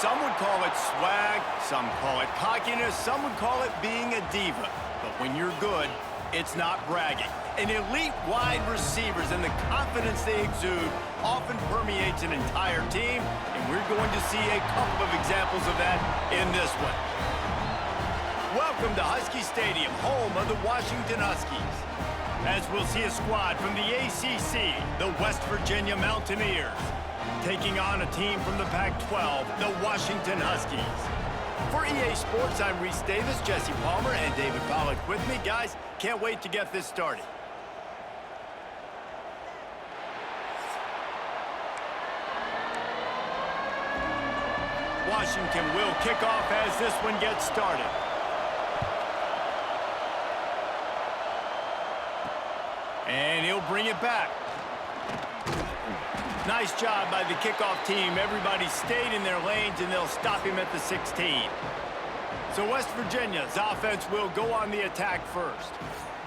Some would call it swag, some call it cockiness, some would call it being a diva. But when you're good, it's not bragging. And elite wide receivers and the confidence they exude often permeates an entire team, and we're going to see a couple of examples of that in this one. Welcome to Husky Stadium, home of the Washington Huskies, as we'll see a squad from the ACC, the West Virginia Mountaineers, taking on a team from the Pac-12, the Washington Huskies. For EA Sports, I'm Reese Davis, Jesse Palmer, and David Pollack with me. Guys, can't wait to get this started. Washington will kick off as this one gets started. And he'll bring it back. Nice job by the kickoff team. Everybody stayed in their lanes, and they'll stop him at the 16. So West Virginia's offense will go on the attack first.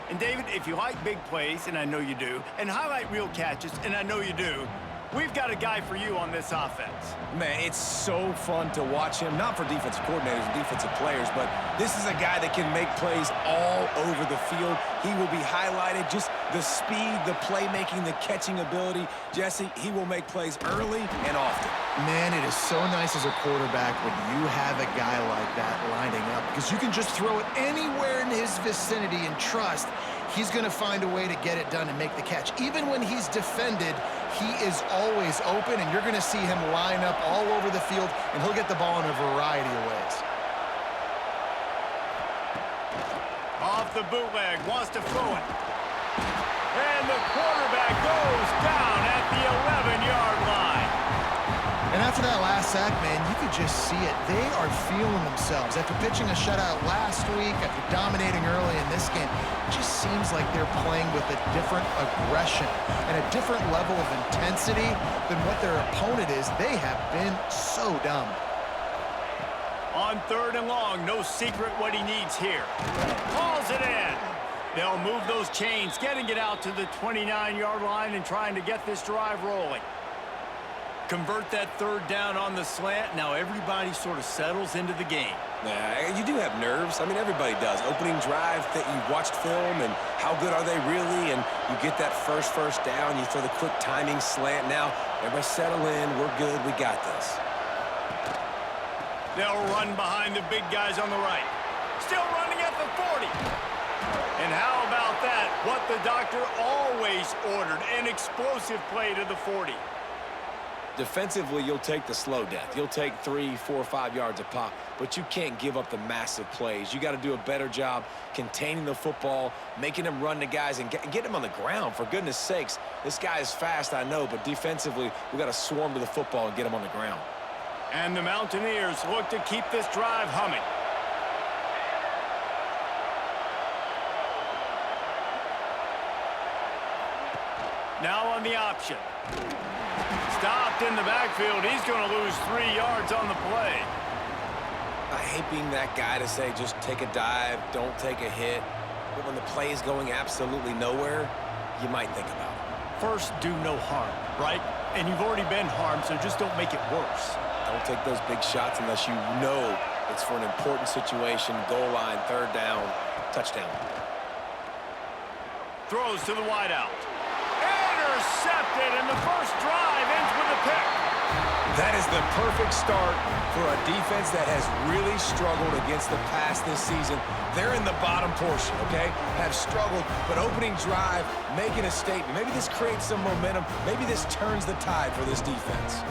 And David, if you like big plays, and I know you do, and highlight real catches, and I know you do, we've got a guy for you on this offense. Man, it's so fun to watch him, not for defensive coordinators and defensive players, but this is a guy that can make plays all over the field. He will be highlighted, just the speed, the playmaking, the catching ability. Jesse, he will make plays early and often. Man, it is so nice as a quarterback when you have a guy like that lining up, because you can just throw it anywhere in his vicinity and trust he's going to find a way to get it done and make the catch. Even when he's defended, he is always open, and you're going to see him line up all over the field, and he'll get the ball in a variety of ways. Off the bootleg, wants to throw it. And the quarterback goes down at the 11-yard line. And after that last sack, man, you could just see it. They are feeling themselves. After pitching a shutout last week, after dominating early in this game, it just seems like they're playing with a different aggression and a different level of intensity than what their opponent is. They have been so dominant. On 3rd and long, no secret what he needs here. Calls it in. They'll move those chains, getting it out to the 29-yard line and trying to get this drive rolling. Convert that 3rd down on the slant. Now everybody sort of settles into the game. Yeah, you do have nerves. I mean, everybody does. Opening drive, that you watched film, and how good are they really? And you get that first down. You throw the quick timing slant. Now, everybody settle in. We're good. We got this. They'll run behind the big guys on the right. Still running at the 40. And how about that? What the doctor always ordered, an explosive play to the 40. Defensively, you'll take the slow death. You'll take 3, 4, 5 yards a pop, but you can't give up the massive plays. You got to do a better job containing the football, making them run to guys, and get them on the ground, for goodness sakes. This guy is fast, I know, but defensively, we got to swarm to the football and get him on the ground. And the Mountaineers look to keep this drive humming. Now on the option. Stopped in the backfield. He's going to lose 3 yards on the play. I hate being that guy to say just take a dive, don't take a hit. But when the play is going absolutely nowhere, you might think about it. First, do no harm, right? And you've already been harmed, so just don't make it worse. Don't take those big shots unless you know it's for an important situation. Goal line, 3rd down, touchdown. Throws to the wideout. Intercepted, and the first drive ends with a pick. That is the perfect start for a defense that has really struggled against the pass this season. They're in the bottom portion, okay? Have struggled, but opening drive, making a statement. Maybe this creates some momentum. Maybe this turns the tide for this defense.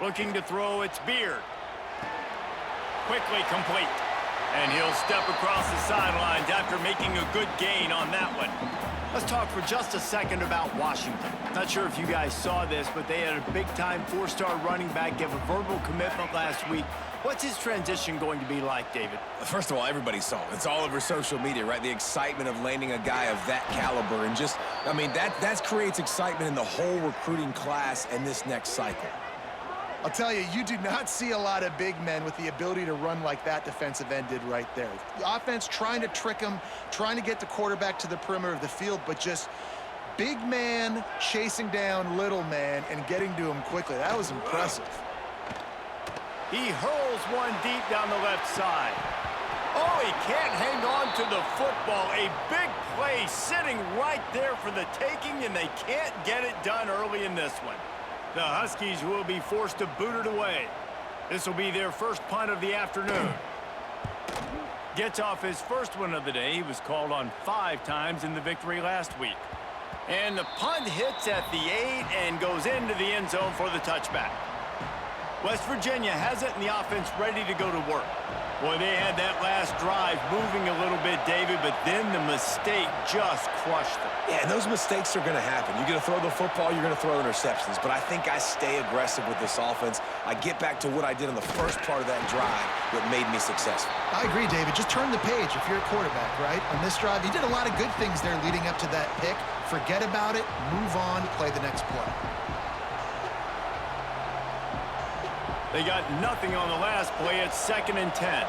Looking to throw, it's Beard. Quickly complete. And he'll step across the sidelines after making a good gain on that one. Let's talk for just a second about Washington. Not sure if you guys saw this, but they had a big-time 4-star running back give a verbal commitment last week What's his transition going to be like, David? First of all, everybody saw it. It's all over social media, right? The excitement of landing a guy of that caliber. And just, I mean, that creates excitement in the whole recruiting class and this next cycle. I'll tell you, you do not see a lot of big men with the ability to run like that defensive end did right there. The offense trying to trick him, trying to get the quarterback to the perimeter of the field, but just big man chasing down little man and getting to him quickly. That was impressive. He hurls one deep down the left side. Oh, he can't hang on to the football. A big play sitting right there for the taking, and they can't get it done early in this one. The Huskies will be forced to boot it away. This will be their first punt of the afternoon. Gets off his first one of the day. He was called on 5 times in the victory last week. And the punt hits at the 8 and goes into the end zone for the touchback. West Virginia has it and the offense ready to go to work. Boy, they had that last drive moving a little bit, David, but then the mistake just crushed them. Yeah, and those mistakes are going to happen. You're going to throw the football, you're going to throw interceptions. But I think I stay aggressive with this offense. I get back to what I did on the first part of that drive that made me successful. I agree, David. Just turn the page if you're a quarterback, right? On this drive, he did a lot of good things there leading up to that pick. Forget about it, move on, play the next play. They got nothing on the last play. It's 2nd and 10.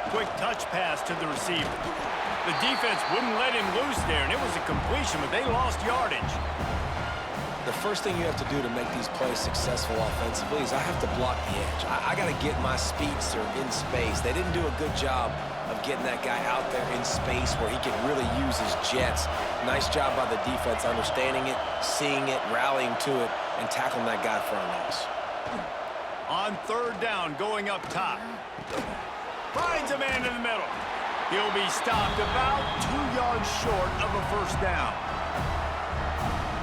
Quick touch pass to the receiver. The defense wouldn't let him loose there, and it was a completion, but they lost yardage. The first thing you have to do to make these plays successful offensively is I have to block the edge. I got to get my speedster in space. They didn't do a good job of getting that guy out there in space where he can really use his jets. Nice job by the defense understanding it, seeing it, rallying to it, and tackling that guy for a loss. On 3rd down, going up top. Finds a man in the middle. He'll be stopped about 2 yards short of a first down.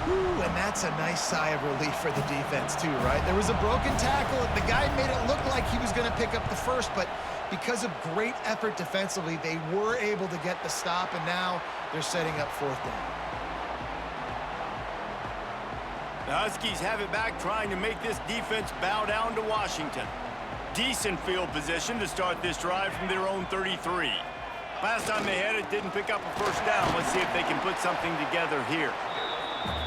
Ooh, and that's a nice sigh of relief for the defense too, right? There was a broken tackle. The guy made it look like he was going to pick up the first, but because of great effort defensively, they were able to get the stop, and now they're setting up 4th down. The Huskies have it back, trying to make this defense bow down to Washington. Decent field position to start this drive from their own 33. Last time they had it, didn't pick up a first down. Let's see if they can put something together here.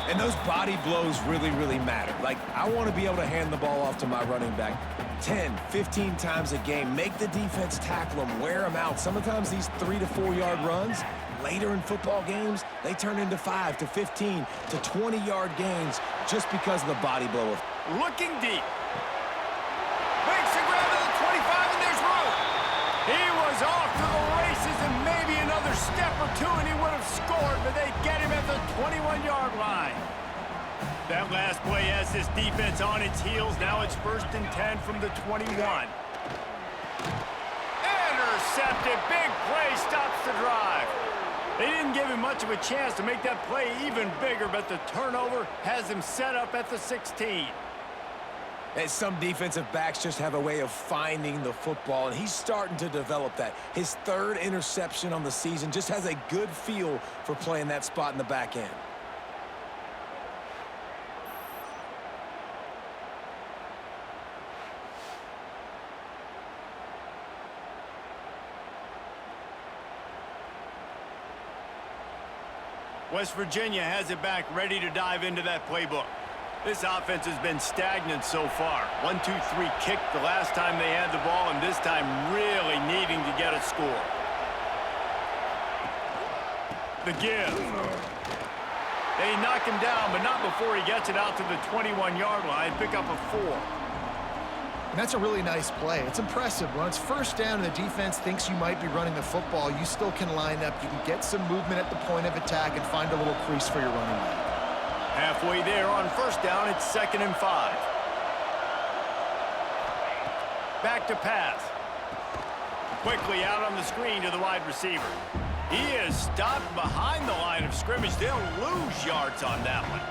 And those body blows really, really matter. Like, I want to be able to hand the ball off to my running back 10, 15 times a game. Make the defense tackle them, wear them out. Sometimes these 3 to 4 yard runs, later in football games, they turn into 5 to 15 to 20 yard gains just because of the body blow. Looking deep. Makes a grab at the 25, and there's room. He was off to the races, and maybe another step or two, and he would have scored, but they get him at the 21-yard line. That last play has this defense on its heels. Now it's 1st and 10 from the 21. Intercepted. Big play stops the drive. They didn't give him much of a chance to make that play even bigger, but the turnover has him set up at the 16. And some defensive backs just have a way of finding the football, and he's starting to develop that. His 3rd interception on the season, just has a good feel for playing that spot in the back end. West Virginia has it back, ready to dive into that playbook. This offense has been stagnant so far. 1-2-3 kick the last time they had the ball, and this time really needing to get a score. The give. They knock him down, but not before he gets it out to the 21-yard line. Pick up a 4. And that's a really nice play. It's impressive. When it's 1st down and the defense thinks you might be running the football, you still can line up. You can get some movement at the point of attack and find a little crease for your running back. Halfway there on 1st down, it's 2nd and 5. Back to pass. Quickly out on the screen to the wide receiver. He is stopped behind the line of scrimmage. They'll lose yards on that one.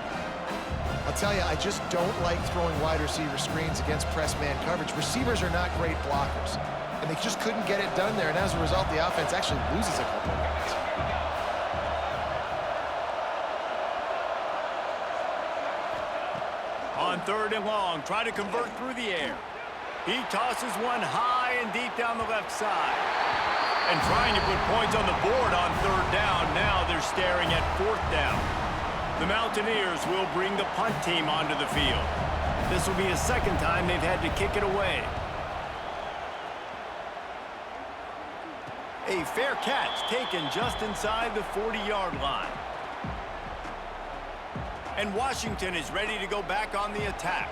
I'll tell you, I just don't like throwing wide receiver screens against press man coverage. Receivers are not great blockers, and they just couldn't get it done there, and as a result, the offense actually loses a couple of yards. 3rd and long. Try to convert through the air. He tosses one high and deep down the left side. And trying to put points on the board on 3rd down. Now they're staring at 4th down. The Mountaineers will bring the punt team onto the field. This will be a 2nd time they've had to kick it away. A fair catch taken just inside the 40-yard line. And Washington is ready to go back on the attack.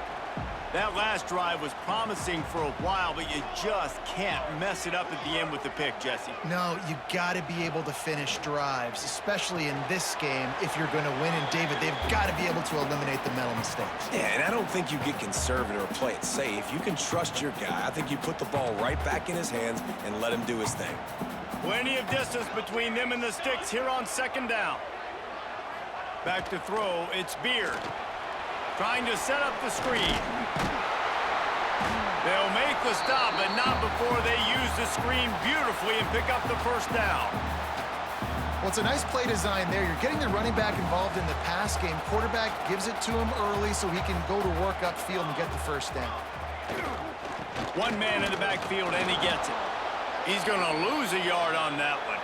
That last drive was promising for a while, but you just can't mess it up at the end with the pick, Jesse. No, you got to be able to finish drives, especially in this game if you're going to win. And, David, they've got to be able to eliminate the mental mistakes. Yeah, and I don't think you get conservative or play it safe. You can trust your guy. I think you put the ball right back in his hands and let him do his thing. Plenty of distance between them and the sticks here on 2nd down. Back to throw, it's Beard. Trying to set up the screen. They'll make the stop, but not before they use the screen beautifully and pick up the 1st down. Well, it's a nice play design there. You're getting the running back involved in the pass game. Quarterback gives it to him early so he can go to work upfield and get the 1st down. One man in the backfield, and he gets it. He's going to lose a yard on that one.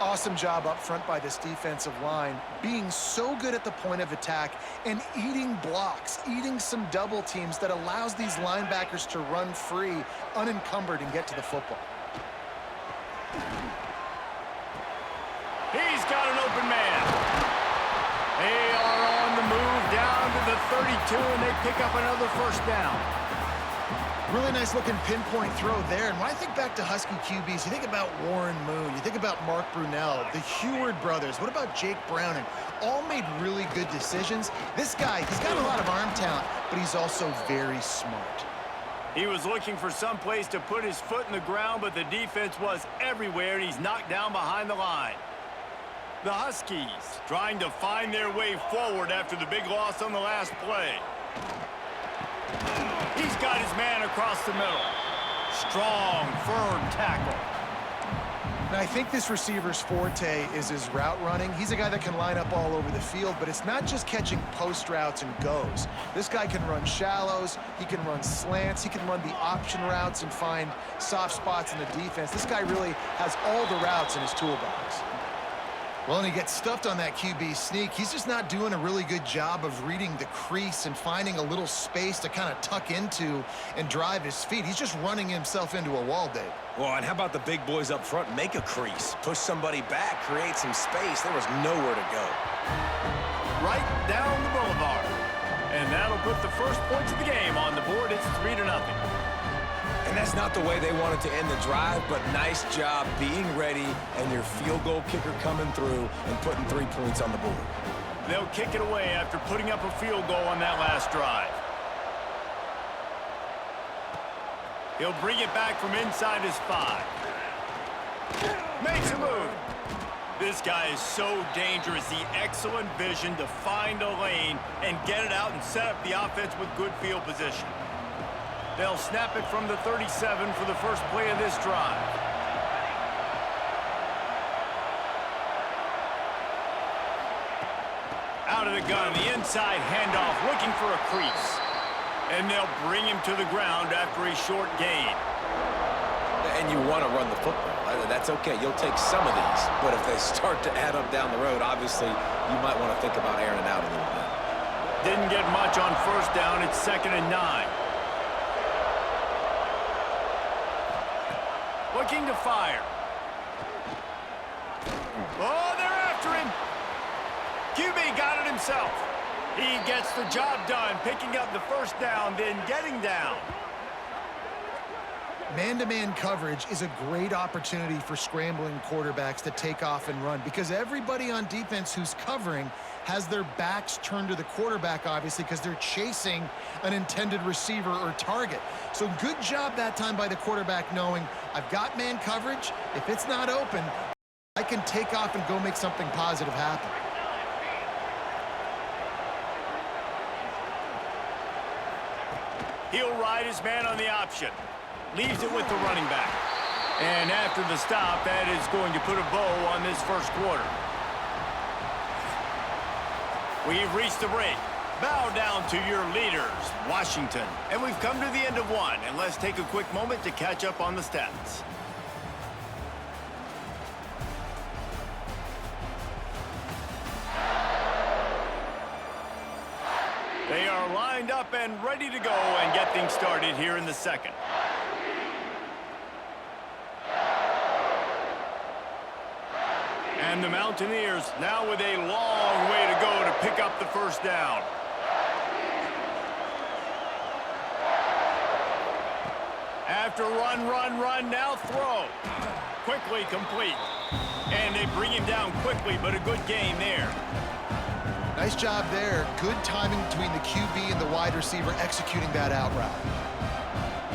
Awesome job up front by this defensive line, being so good at the point of attack and eating blocks, eating some double teams that allows these linebackers to run free, unencumbered, and get to the football. He's got an open man. They are on the move down to the 32, and they pick up another 1st down. Really nice looking pinpoint throw there. And when I think back to Husky QBs, you think about Warren Moon, you think about Mark Brunell, the Heward brothers, what about Jake Browning? All made really good decisions. This guy, he's got a lot of arm talent, but he's also very smart. He was looking for some place to put his foot in the ground, but the defense was everywhere, and he's knocked down behind the line. The Huskies trying to find their way forward after the big loss on the last play. He's got his man across the middle. Strong, firm tackle. And I think this receiver's forte is his route running. He's a guy that can line up all over the field, but it's not just catching post routes and goes. This guy can run shallows, he can run slants, he can run the option routes and find soft spots in the defense. This guy really has all the routes in his toolbox. Well, and he gets stuffed on that QB sneak. He's just not doing a really good job of reading the crease and finding a little space to kind of tuck into and drive his feet. He's just running himself into a wall, Dave. Well, and how about the big boys up front? Make a crease, push somebody back, create some space. There was nowhere to go. Right down the boulevard. And that'll put the 1st points of the game on the board. It's 3-0. And that's not the way they wanted to end the drive, but nice job being ready and your field goal kicker coming through and putting 3 points on the board. They'll kick it away after putting up a field goal on that last drive. He'll bring it back from inside his 5. Makes a move. This guy is so dangerous. The excellent vision to find a lane and get it out and set up the offense with good field position. They'll snap it from the 37 for the 1st play of this drive. Out of the gun, the inside handoff, looking for a crease. And they'll bring him to the ground after a short gain. And you want to run the football. That's okay. You'll take some of these. But if they start to add up down the road, obviously, you might want to think about airing it out a little bit. Didn't get much on 1st down. It's 2nd and 9. Looking to fire. Oh, they're after him. QB got it himself. He gets the job done, picking up the 1st down, then getting down. Man-to-man coverage is a great opportunity for scrambling quarterbacks to take off and run because everybody on defense who's covering has their backs turned to the quarterback, obviously, because they're chasing an intended receiver or target. So good job that time by the quarterback knowing I've got man coverage. If it's not open, I can take off and go make something positive happen. He'll ride his man on the option. Leaves it with the running back. And after the stop, that is going to put a bow on this 1st quarter. We've reached the break. Bow down to your leaders, Washington. And we've come to the end of one, and let's take a quick moment to catch up on the stats. They are lined up and ready to go and get things started here in the second. And the Mountaineers now with a long way to go to pick up the first down. After run, now throw. Quickly complete. And they bring him down quickly, but a good gain there. Nice job there. Good timing between the QB and the wide receiver executing that out route.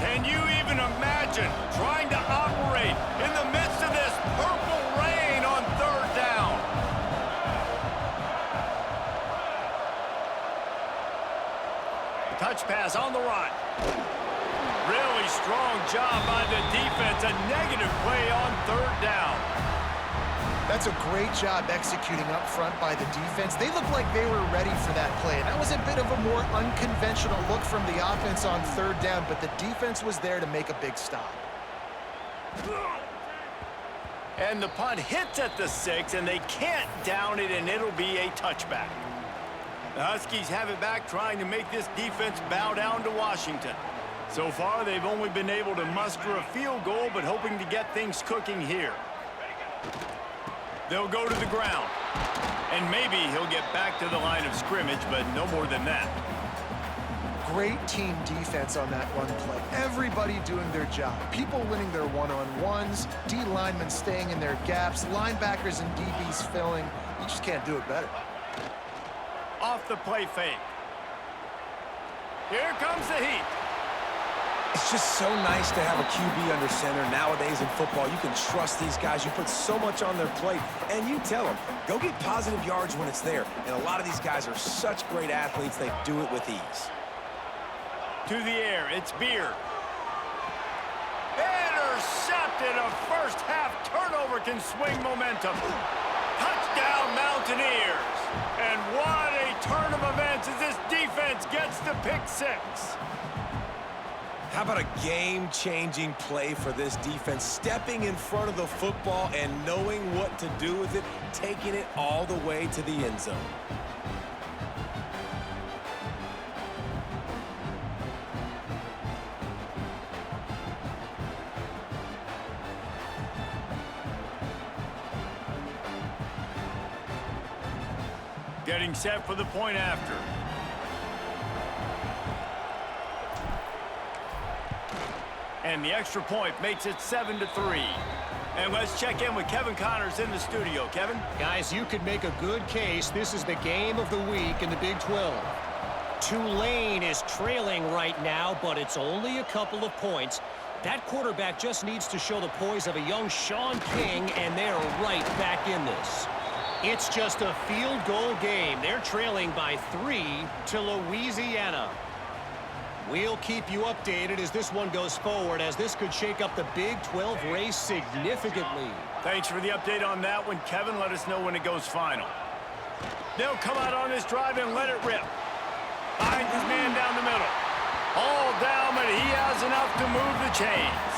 Can you even imagine trying to operate in the midst of this purple rain on third down? Touch pass on the run. Really strong job by the defense. A negative play on third down. That's a great job executing up front by the defense. They looked like they were ready for that play. And that was a bit of a more unconventional look from the offense on third down, but the defense was there to make a big stop. And the punt hits at the 6, and they can't down it, and it'll be a touchback. The Huskies have it back, trying to make this defense bow down to Washington. So far, they've only been able to muster a field goal, but hoping to get things cooking here. They'll go to the ground. And maybe he'll get back to the line of scrimmage, but no more than that. Great team defense on that run play. Everybody doing their job. People winning their one-on-ones, D linemen staying in their gaps, linebackers and DBs filling. You just can't do it better. Off the play fake. Here comes the heat. It's just so nice to have a QB under center. Nowadays in football, you can trust these guys. You put so much on their plate, and you tell them, go get positive yards when it's there. And a lot of these guys are such great athletes, they do it with ease. To the air, it's Beard. Intercepted. A first half turnover can swing momentum. Touchdown, Mountaineers. And what a turn of events as this defense gets the pick 6. How about a game-changing play for this defense? Stepping in front of the football and knowing what to do with it, taking it all the way to the end zone. Getting set for the point after. And the extra point makes it 7-3. And let's check in with Kevin Connors in the studio. Kevin? Guys, you could make a good case. This is the game of the week in the Big 12. Tulane is trailing right now, but it's only a couple of points. That quarterback just needs to show the poise of a young Sean King, and they're right back in this. It's just a field goal game. They're trailing by 3 to Louisiana. We'll keep you updated as this one goes forward, as this could shake up the Big 12 race significantly. Thanks for the update on that one, Kevin. Let us know when it goes final. They'll come out on this drive and let it rip. Finds his man down the middle. All down, but he has enough to move the chains.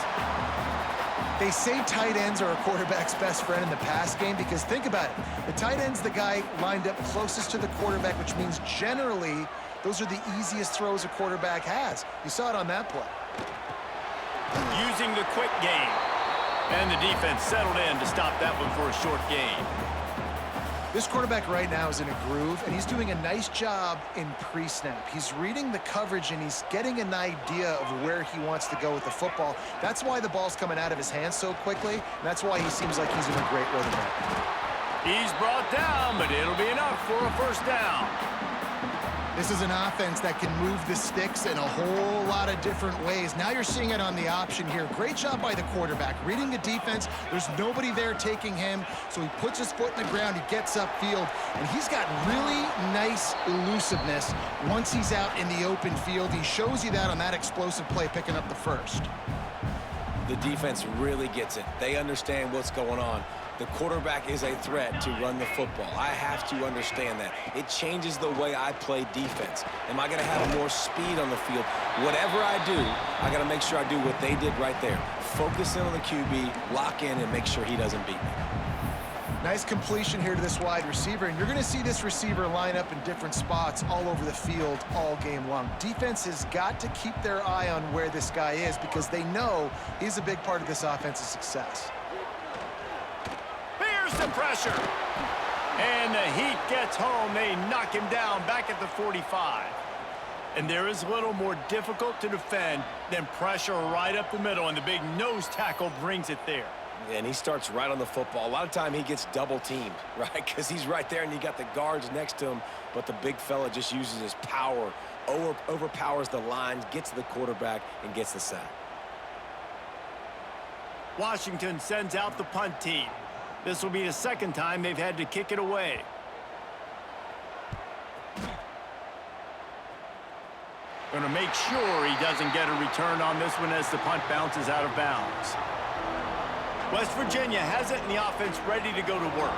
They say tight ends are a quarterback's best friend in the pass game because think about it. The tight end's the guy lined up closest to the quarterback, which means generally those are the easiest throws a quarterback has. You saw it on that play. Using the quick game. And the defense settled in to stop that one for a short gain. This quarterback right now is in a groove, and he's doing a nice job in pre-snap. He's reading the coverage, and he's getting an idea of where he wants to go with the football. That's why the ball's coming out of his hands so quickly, and that's why he seems like he's in a great rhythm right now. He's brought down, but it'll be enough for a first down. This is an offense that can move the sticks in a whole lot of different ways. Now you're seeing it on the option here. Great job by the quarterback. Reading the defense, there's nobody there taking him, so he puts his foot in the ground, he gets upfield, and he's got really nice elusiveness once he's out in the open field. He shows you that on that explosive play, picking up the first. The defense really gets it. They understand what's going on. The quarterback is a threat to run the football. I have to understand that. It changes the way I play defense. Am I going to have more speed on the field? Whatever I do, I got to make sure I do what they did right there. Focus in on the QB, lock in, and make sure he doesn't beat me. Nice completion here to this wide receiver, and you're going to see this receiver line up in different spots all over the field all game long. Defense has got to keep their eye on where this guy is because they know he's a big part of this offense's success. Here's the pressure. And the heat gets home. They knock him down back at the 45. And there is little more difficult to defend than pressure right up the middle, and the big nose tackle brings it there. And he starts right on the football. A lot of time he gets double teamed, right? Because he's right there and you got the guards next to him, but the big fella just uses his power, overpowers the lines, gets to the quarterback, and gets the sack. Washington sends out the punt team. This will be the second time they've had to kick it away. Going to make sure he doesn't get a return on this one as the punt bounces out of bounds. West Virginia has it in the offense ready to go to work.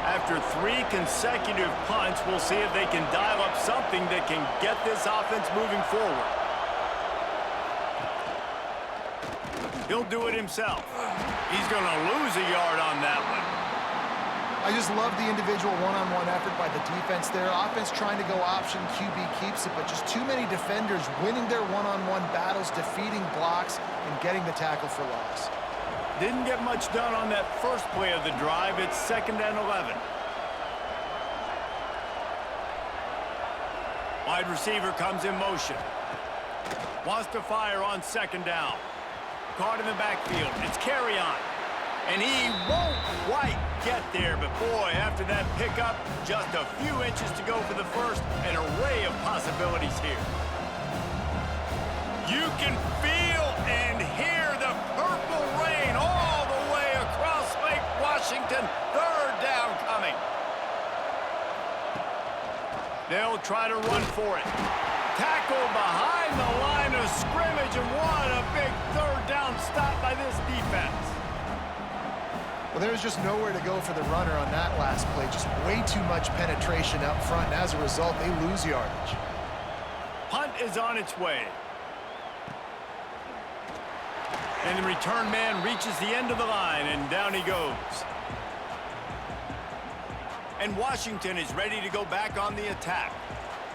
After 3 consecutive punts, we'll see if they can dial up something that can get this offense moving forward. He'll do it himself. He's going to lose a yard on that one. I just love the individual one-on-one effort by the defense there. Offense trying to go option, QB keeps it, but just too many defenders winning their one-on-one battles, defeating blocks, and getting the tackle for loss. Didn't get much done on that first play of the drive. It's 2nd and 11. Wide receiver comes in motion. Wants to fire on 2nd down. Caught in the backfield. It's carry on. And he won't quite get there. But boy, after that pickup, just a few inches to go for the first. An array of possibilities here. You can feel and hear the purple rain all the way across Lake Washington. 3rd down coming. They'll try to run for it. Tackle behind the line of scrimmage, and what a big 3rd down stop by this defense. Well, there's just nowhere to go for the runner on that last play. Just way too much penetration up front, and as a result, they lose yardage. Punt is on its way. And the return man reaches the end of the line, and down he goes. And Washington is ready to go back on the attack.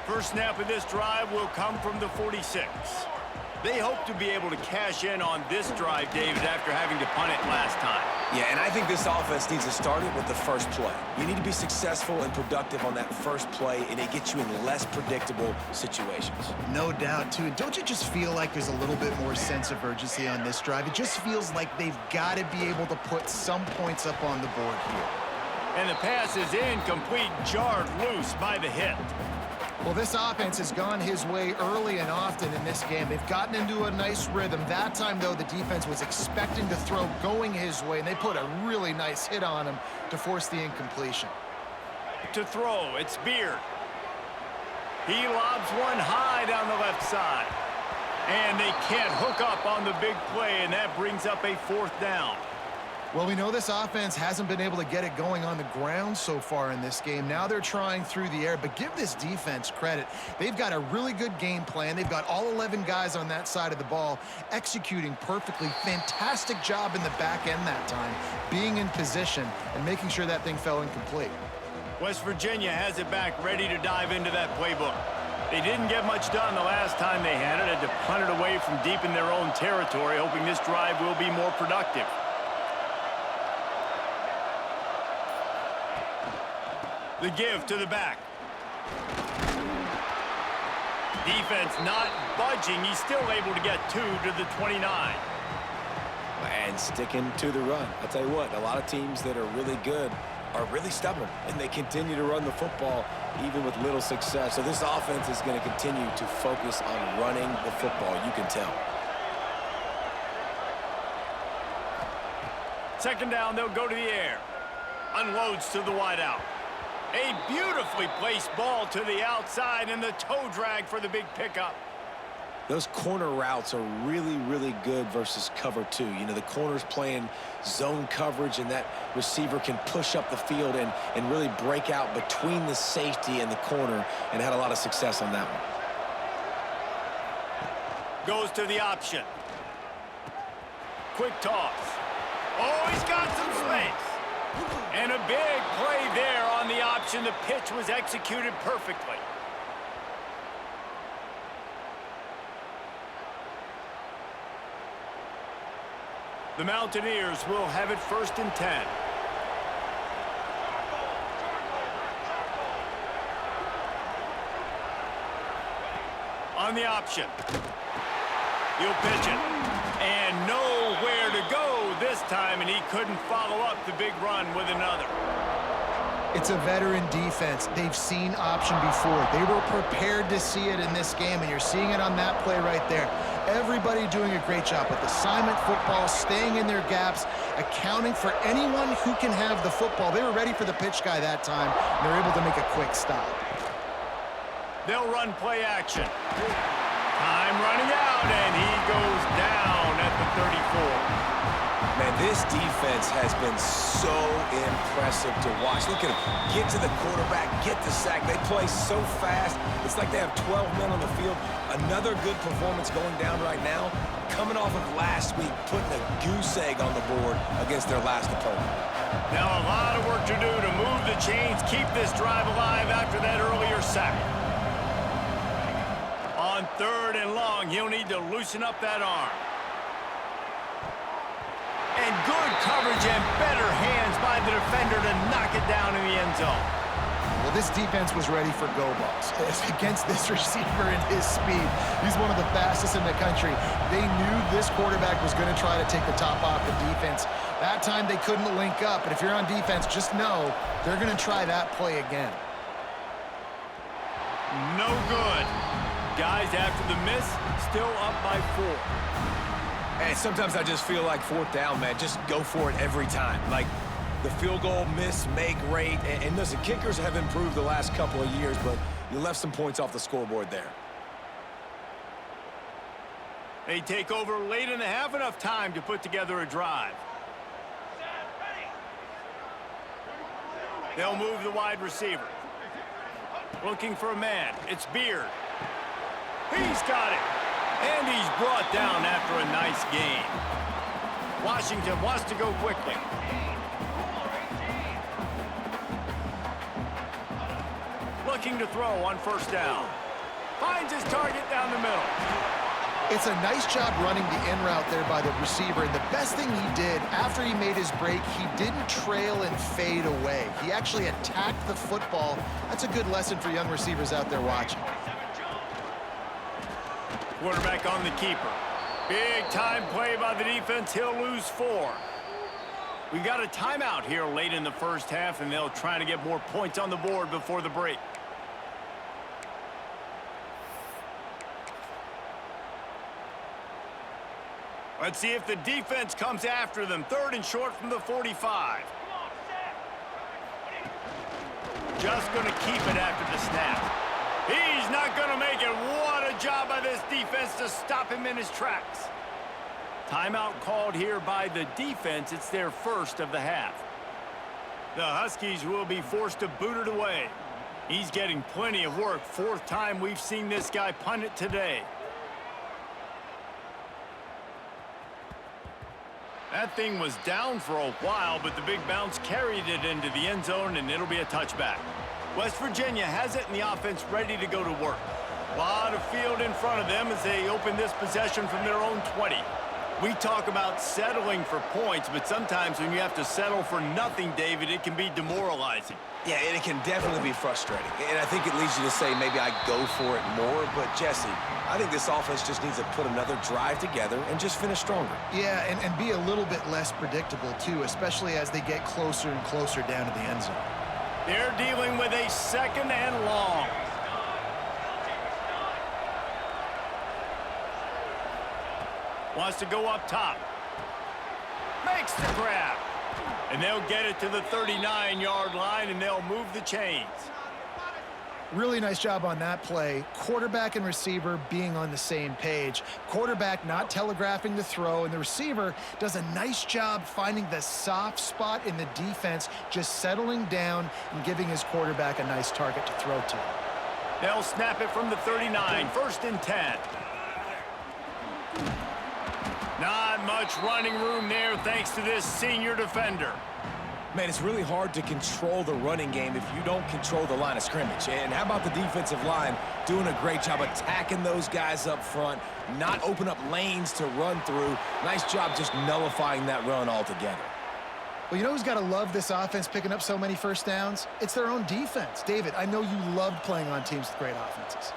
First snap of this drive will come from the 46. They hope to be able to cash in on this drive, David, after having to punt it last time. Yeah, and I think this offense needs to start it with the first play. You need to be successful and productive on that first play, and it gets you in less predictable situations. No doubt, too. And don't you just feel like there's a little bit more sense of urgency on this drive? It just feels like they've got to be able to put some points up on the board here. And the pass is incomplete, jarred loose by the hit. Well, this offense has gone his way early and often in this game. They've gotten into a nice rhythm. That time, though, the defense was expecting to throw going his way, and they put a really nice hit on him to force the incompletion. To throw, it's Beard. He lobs one high down the left side. And they can't hook up on the big play, and that brings up a 4th down. Well, we know this offense hasn't been able to get it going on the ground so far in this game. Now they're trying through the air, but give this defense credit. They've got a really good game plan. They've got all 11 guys on that side of the ball executing perfectly. Fantastic job in the back end that time, being in position and making sure that thing fell incomplete. West Virginia has it back, ready to dive into that playbook. They didn't get much done the last time they had it. Had to punt it away from deep in their own territory, hoping this drive will be more productive. The give to the back. Defense not budging. He's still able to get 2 to the 29. And sticking to the run. I'll tell you what, a lot of teams that are really good are really stubborn, and they continue to run the football even with little success. So this offense is going to continue to focus on running the football. You can tell. 2nd down, they'll go to the air. Unloads to the wideout. A beautifully placed ball to the outside, and the toe drag for the big pickup. Those corner routes are really, really good versus cover two. You know, the corner's playing zone coverage, and that receiver can push up the field and really break out between the safety and the corner, and had a lot of success on that one. Goes to the option. Quick toss. Oh, he's got some space. And a big play there on the option. The pitch was executed perfectly. The Mountaineers will have it 1st and 10. On the option. He'll pitch it. And nowhere to go this time, and he couldn't follow up the big run with another. It's a veteran defense. They've seen option before. They were prepared to see it in this game, and you're seeing it on that play right there. Everybody doing a great job with assignment football, staying in their gaps, accounting for anyone who can have the football. They were ready for the pitch guy that time, and they're able to make a quick stop. They'll run play action. Time running out, and he goes down at the 34. Man, this defense has been so impressive to watch. Look at them get to the quarterback, get the sack. They play so fast. It's like they have 12 men on the field. Another good performance going down right now. Coming off of last week, putting a goose egg on the board against their last opponent. Now a lot of work to do to move the chains, keep this drive alive after that earlier sack. On 3rd and long, he'll need to loosen up that arm. And good coverage and better hands by the defender to knock it down in the end zone. Well, this defense was ready for go balls against this receiver and his speed. He's one of the fastest in the country. They knew this quarterback was going to try to take the top off the defense. That time they couldn't link up, and if you're on defense, just know they're going to try that play again. No good. Guys, after the miss, still up by 4. Hey, sometimes I just feel like 4th down, man. Just go for it every time. Like the field goal miss, make rate. And listen, kickers have improved the last couple of years, but you left some points off the scoreboard there. They take over late in the half, enough time to put together a drive. They'll move the wide receiver. Looking for a man. It's Beard. He's got it. And he's brought down after a nice gain. Washington wants to go quickly. Looking to throw on 1st down. Finds his target down the middle. It's a nice job running the in route there by the receiver, and the best thing he did after he made his break, he didn't trail and fade away. He actually attacked the football. That's a good lesson for young receivers out there watching. Quarterback on the keeper. Big time play by the defense. He'll lose 4. We've got a timeout here late in the 1st half, and they'll try to get more points on the board before the break. Let's see if the defense comes after them. 3rd and short from the 45. Just going to keep it after the snap. He's not going to make it. What a job by this defense to stop him in his tracks. Timeout called here by the defense. It's their 1st of the half. The Huskies will be forced to boot it away. He's getting plenty of work. 4th time we've seen this guy punt it today. That thing was down for a while, but the big bounce carried it into the end zone, and it'll be a touchback. West Virginia has it in the offense ready to go to work. A lot of field in front of them as they open this possession from their own 20. We talk about settling for points, but sometimes when you have to settle for nothing, David, it can be demoralizing. Yeah, and it can definitely be frustrating. And I think it leads you to say maybe I go for it more. But, Jesse, I think this offense just needs to put another drive together and just finish stronger. Yeah, and be a little bit less predictable, too, especially as they get closer and closer down to the end zone. They're dealing with a 2nd and long. Wants to go up top. Makes the grab. And they'll get it to the 39-yard line, and they'll move the chains. Really nice job on that play. Quarterback and receiver being on the same page. Quarterback not telegraphing the throw, and the receiver does a nice job finding the soft spot in the defense, just settling down and giving his quarterback a nice target to throw to. They'll snap it from the 39, 1st and 10. Not much running room there thanks to this senior defender. Man, it's really hard to control the running game if you don't control the line of scrimmage. And how about the defensive line doing a great job attacking those guys up front, not open up lanes to run through. Nice job just nullifying that run altogether. Well, you know who's got to love this offense picking up so many first downs? It's their own defense. David, I know you loved playing on teams with great offenses.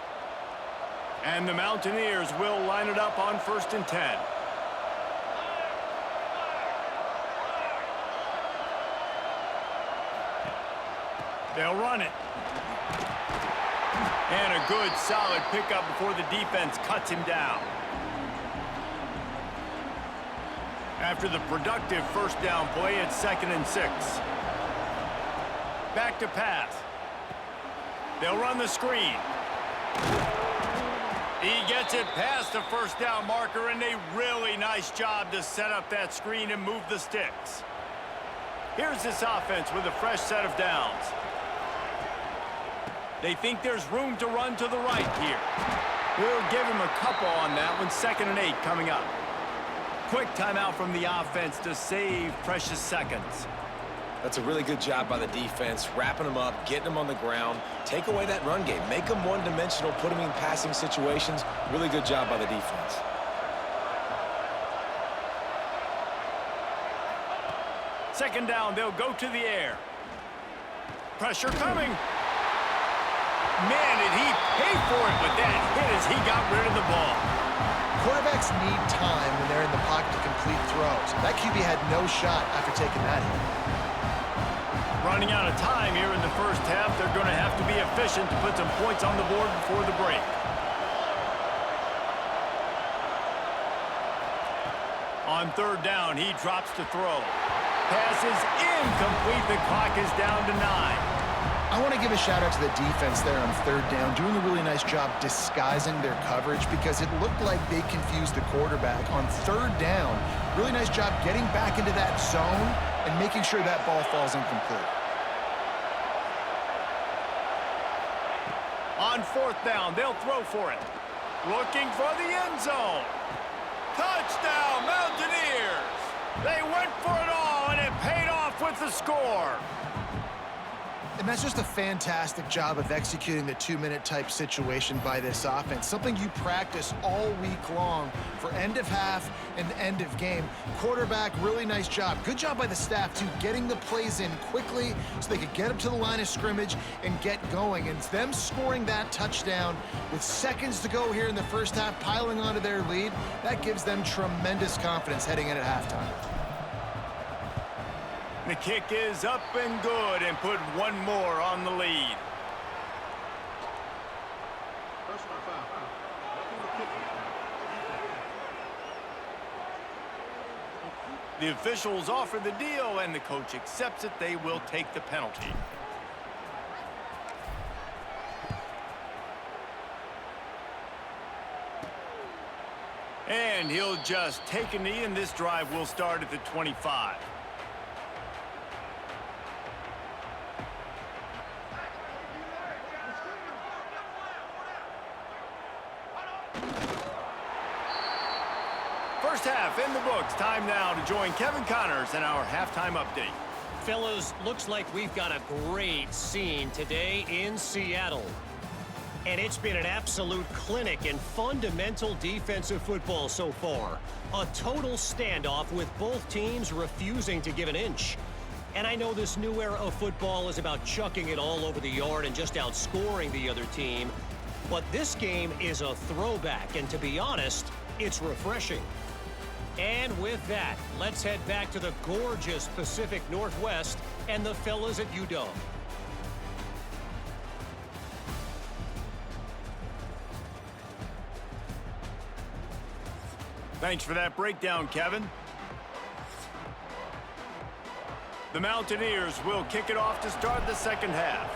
And the Mountaineers will line it up on 1st and 10. They'll run it. And a good, solid pickup before the defense cuts him down. After the productive first down play, it's 2nd and 6. Back to pass. They'll run the screen. He gets it past the first down marker, and a really nice job to set up that screen and move the sticks. Here's this offense with a fresh set of downs. They think there's room to run to the right here. We'll give him a couple on that one. 2nd and 8 coming up. Quick timeout from the offense to save precious seconds. That's a really good job by the defense, wrapping them up, getting them on the ground. Take away that run game. Make them one-dimensional, put them in passing situations. Really good job by the defense. Second down, they'll go to the air. Pressure coming. Man, did he pay for it with that hit as he got rid of the ball. Quarterbacks need time when they're in the pocket to complete throws. That QB had no shot after taking that hit. Running out of time here in the first half. They're going to have to be efficient to put some points on the board before the break. On 3rd down, he drops to throw. Pass is incomplete. The clock is down to 9. I want to give a shout out to the defense there on 3rd down, doing a really nice job disguising their coverage because it looked like they confused the quarterback. On 3rd down, really nice job getting back into that zone and making sure that ball falls incomplete. On 4th down, they'll throw for it. Looking for the end zone. Touchdown, Mountaineers! They went for it all, and it paid off with the score. And that's just a fantastic job of executing the 2-minute type situation by this offense. Something you practice all week long for end of half and end of game. Quarterback, really nice job. Good job by the staff, too, getting the plays in quickly so they could get up to the line of scrimmage and get going. And them scoring that touchdown with seconds to go here in the first half, piling onto their lead, that gives them tremendous confidence heading in at halftime. The kick is up and good and put one more on the lead. The officials offer the deal and the coach accepts it. They will take the penalty. And he'll just take a knee, and this drive will start at the 25. First half in the books. Time now to join Kevin Connors in our halftime update. Fellas, looks like we've got a great scene today in Seattle. And it's been an absolute clinic in fundamental defensive football so far. A total standoff with both teams refusing to give an inch. And I know this new era of football is about chucking it all over the yard and just outscoring the other team. But this game is a throwback, and to be honest, it's refreshing. And with that, let's head back to the gorgeous Pacific Northwest and the fellas at UW. Thanks for that breakdown, Kevin. The Mountaineers will kick it off to start the second half.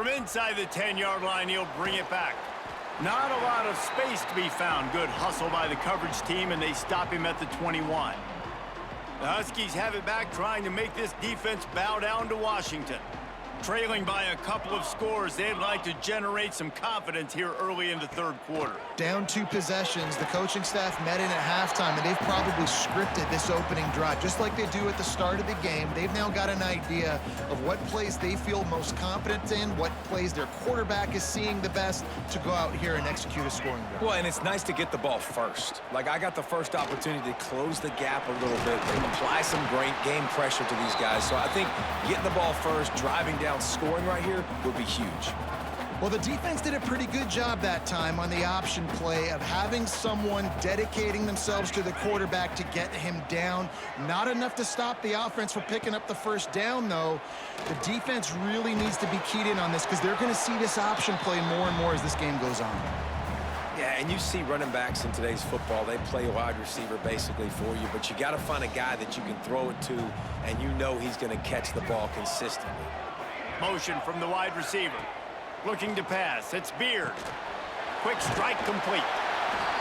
From inside the 10-yard line, he'll bring it back. Not a lot of space to be found. Good hustle by the coverage team, and they stop him at the 21. The Huskies have it back, trying to make this defense bow down to Washington. Trailing by a couple of scores, they'd like to generate some confidence here early in the third quarter. Down 2 possessions, the coaching staff met in at halftime, and they've probably scripted this opening drive. Just like they do at the start of the game, they've now got an idea of what plays they feel most confident in, what plays their quarterback is seeing the best to go out here and execute a scoring drive. Well, and it's nice to get the ball first. Like, I got the first opportunity to close the gap a little bit, apply some great game pressure to these guys. So I think getting the ball first, driving down, scoring right here would be huge. Well, the defense did a pretty good job that time on the option play of having someone dedicating themselves to the quarterback to get him down. Not enough to stop the offense from picking up the first down, though. The defense really needs to be keyed in on this because they're going to see this option play more and more as this game goes on. Yeah, and you see running backs in today's football, they play a wide receiver basically for you, but you got to find a guy that you can throw it to, and you know he's going to catch the ball consistently. Motion from the wide receiver. Looking to pass. It's Beard. Quick strike complete.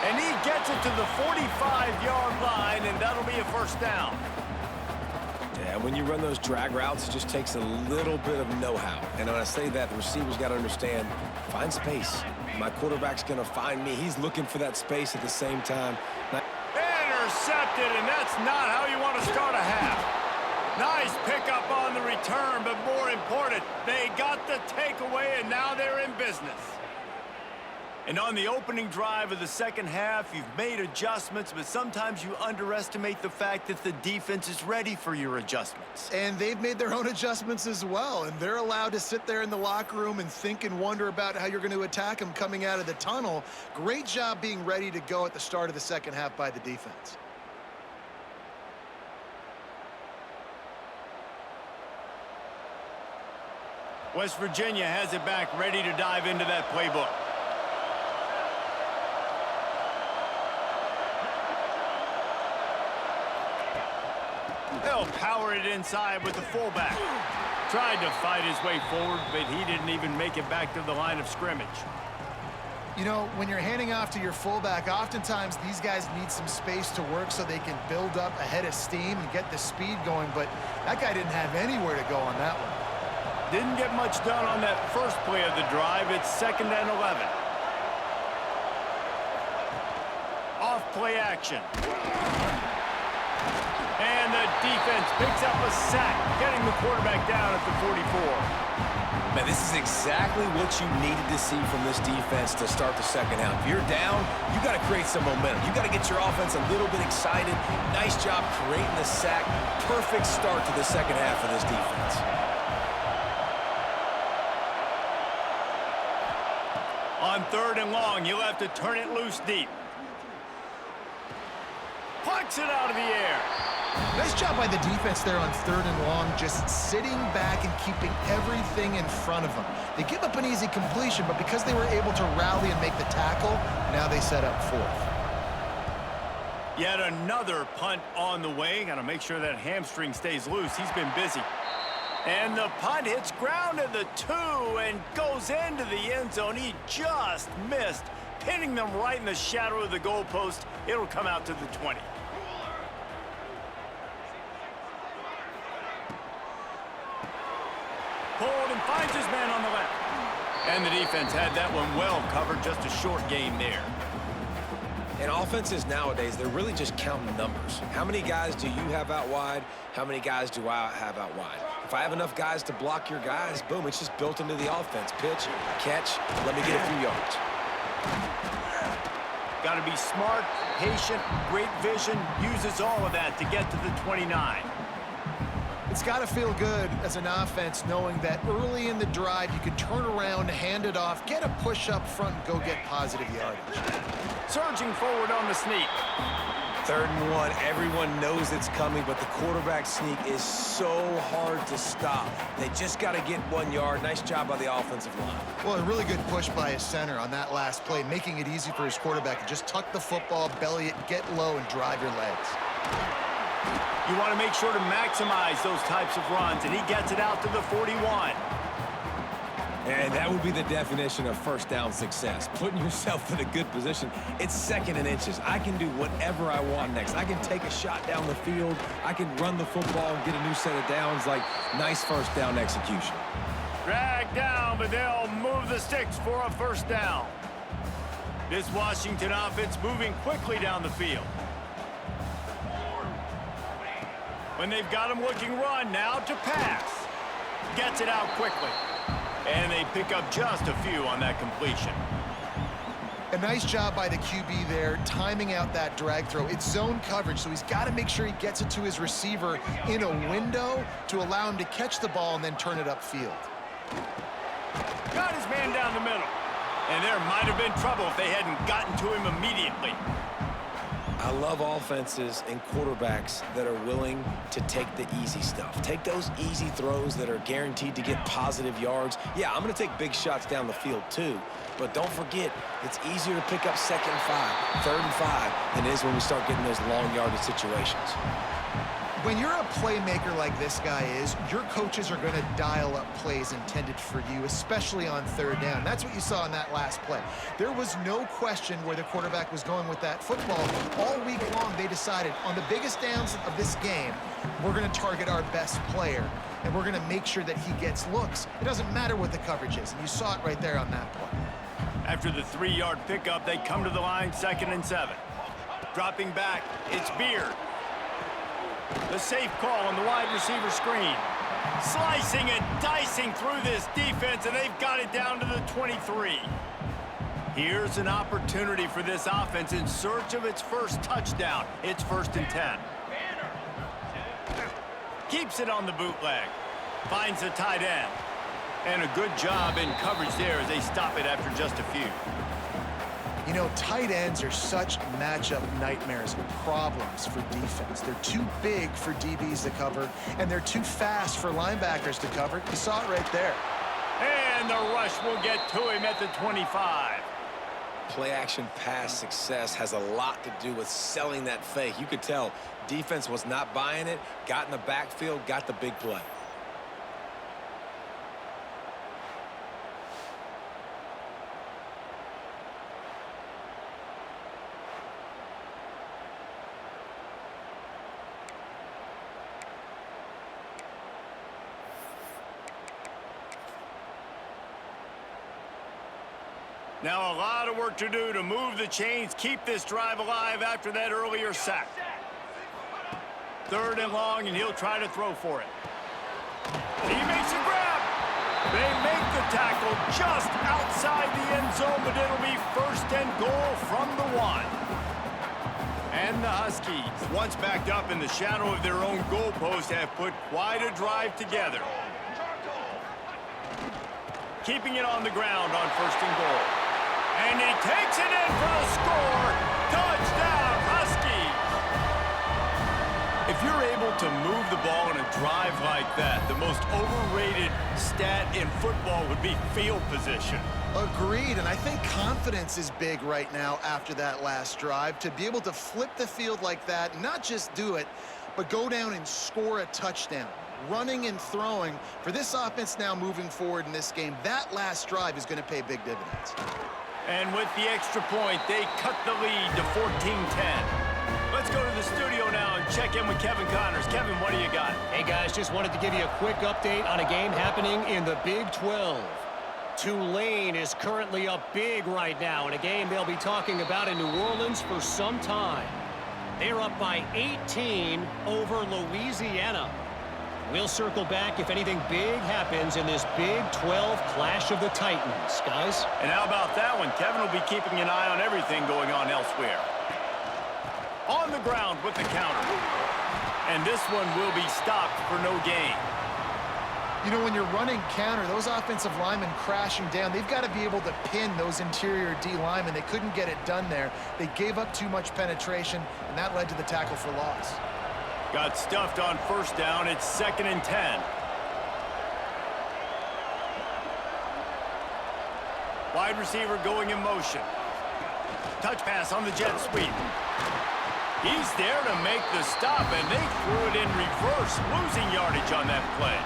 And he gets it to the 45-yard line, and that'll be a first down. Yeah, when you run those drag routes, it just takes a little bit of know-how. And when I say that, the receiver's got to understand, find space. My quarterback's going to find me. He's looking for that space at the same time. Intercepted, and that's not how you want to start a half. Nice pickup on the return, but more important, they got the takeaway, and now they're in business. And on the opening drive of the second half, you've made adjustments, but sometimes you underestimate the fact that the defense is ready for your adjustments. And they've made their own adjustments as well, and they're allowed to sit there in the locker room and think and wonder about how you're going to attack them coming out of the tunnel. Great job being ready to go at the start of the second half by the defense. West Virginia has it back, ready to dive into that playbook. They'll power it inside with the fullback. Tried to fight his way forward, but he didn't even make it back to the line of scrimmage. You know, when you're handing off to your fullback, oftentimes these guys need some space to work so they can build up a head of steam and get the speed going, but that guy didn't have anywhere to go on that one. Didn't get much done on that first play of the drive. It's 2nd and 11. Off play action. And the defense picks up a sack, getting the quarterback down at the 44. Man, this is exactly what you needed to see from this defense to start the second half. If you're down, you got to create some momentum. You got to get your offense a little bit excited. Nice job creating the sack. Perfect start to the second half of this defense. On 3rd and long, you'll have to turn it loose deep. Plucks it out of the air. Nice job by the defense there on 3rd and long, just sitting back and keeping everything in front of them. They give up an easy completion, but because they were able to rally and make the tackle, now they set up 4th. Yet another punt on the way. Got to make sure that hamstring stays loose. He's been busy. And the punt hits ground at the 2 and goes into the end zone. He just missed, pinning them right in the shadow of the goalpost. It'll come out to the 20. Pulled and finds his man on the left. And the defense had that one well covered. Just a short game there. And offenses nowadays, they're really just counting numbers. How many guys do you have out wide? How many guys do I have out wide? If I have enough guys to block your guys, boom, it's just built into the offense. Pitch, catch, let me get a few yards. Got to be smart, patient, great vision, uses all of that to get to the 29. It's got to feel good as an offense knowing that early in the drive you can turn around, hand it off, get a push up front, and go get positive yardage. Surging forward on the sneak. 3rd and 1, everyone knows it's coming, but the quarterback sneak is so hard to stop. They just got to get 1 yard. Nice job by the offensive line. Well, a really good push by his center on that last play, making it easy for his quarterback to just tuck the football, belly it, get low, and drive your legs. You want to make sure to maximize those types of runs, and he gets it out to the 41. And that would be the definition of first down success. Putting yourself in a good position. It's 2nd and inches. I can do whatever I want next. I can take a shot down the field. I can run the football and get a new set of downs. Like, nice first down execution. Drag down, but they'll move the sticks for a first down. This Washington offense moving quickly down the field. When they've got him looking run, now to pass. Gets it out quickly. And they pick up just a few on that completion. A nice job by the QB there, timing out that drag throw. It's zone coverage, so he's got to make sure he gets it to his receiver in a window to allow him to catch the ball and then turn it upfield. Got his man down the middle. And there might have been trouble if they hadn't gotten to him immediately. I love offenses and quarterbacks that are willing to take the easy stuff. Take those easy throws that are guaranteed to get positive yards. Yeah, I'm going to take big shots down the field too. But don't forget, it's easier to pick up 2nd and 5, 3rd and 5 than it is when we start getting those long yardage situations. When you're a playmaker like this guy is, your coaches are going to dial up plays intended for you, especially on 3rd down. That's what you saw in that last play. There was no question where the quarterback was going with that football. All week long, they decided on the biggest downs of this game, we're going to target our best player, and we're going to make sure that he gets looks. It doesn't matter what the coverage is, and you saw it right there on that play. After the 3-yard pickup, they come to the line 2nd and 7. Dropping back, it's Beard. The safe call on the wide receiver screen. Slicing and dicing through this defense, and they've got it down to the 23. Here's an opportunity for this offense in search of its first touchdown. It's 1st and 10. Keeps it on the bootleg. Finds the tight end. And a good job in coverage there as they stop it after just a few. You know, tight ends are such matchup nightmares, problems for defense. They're too big for DBs to cover, and they're too fast for linebackers to cover. You saw it right there. And the rush will get to him at the 25. Play-action pass success has a lot to do with selling that fake. You could tell defense was not buying it, got in the backfield, got the big play. Now a lot of work to do to move the chains, keep this drive alive after that earlier sack. 3rd and long, and he'll try to throw for it. He makes a grab. They make the tackle just outside the end zone, but it'll be 1st and goal from the 1. And the Huskies, once backed up in the shadow of their own goalpost, have put quite a drive together. Keeping it on the ground on 1st and goal. And he takes it in for the score. Touchdown, Huskies. If you're able to move the ball in a drive like that, the most overrated stat in football would be field position. Agreed, and I think confidence is big right now after that last drive. To be able to flip the field like that, not just do it, but go down and score a touchdown. Running and throwing for this offense now moving forward in this game, that last drive is going to pay big dividends. And with the extra point, they cut the lead to 14-10. Let's go to the studio now and check in with Kevin Connors. Kevin, what do you got? Hey, guys, just wanted to give you a quick update on a game happening in the Big 12. Tulane is currently up big right now in a game they'll be talking about in New Orleans for some time. They're up by 18 over Louisiana. We'll circle back if anything big happens in this Big 12 Clash of the Titans, guys. And how about that one? Kevin will be keeping an eye on everything going on elsewhere. On the ground with the counter. And this one will be stopped for no gain. You know, when you're running counter, those offensive linemen crashing down, they've got to be able to pin those interior D linemen. They couldn't get it done there. They gave up too much penetration, and that led to the tackle for loss. Got stuffed on 1st down. It's 2nd and 10. Wide receiver going in motion. Touch pass on the jet sweep. He's there to make the stop, and they threw it in reverse, losing yardage on that play.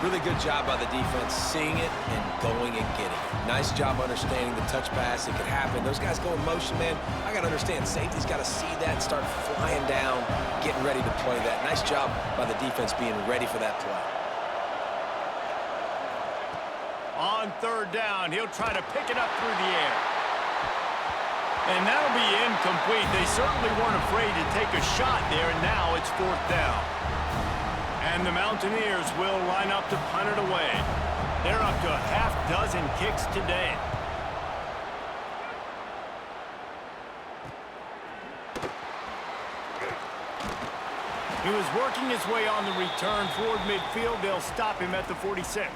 Really good job by the defense, seeing it and going and getting it. Nice job understanding the touch pass. It could happen. Those guys go in motion, man. I got to understand, safety's got to see that, start flying down, getting ready to play that. Nice job by the defense being ready for that play. On third down, he'll try to pick it up through the air. And that'll be incomplete. They certainly weren't afraid to take a shot there, and now it's fourth down. And the Mountaineers will line up to punt it away. They're up to a half-dozen kicks today. He was working his way on the return toward midfield. They'll stop him at the 46.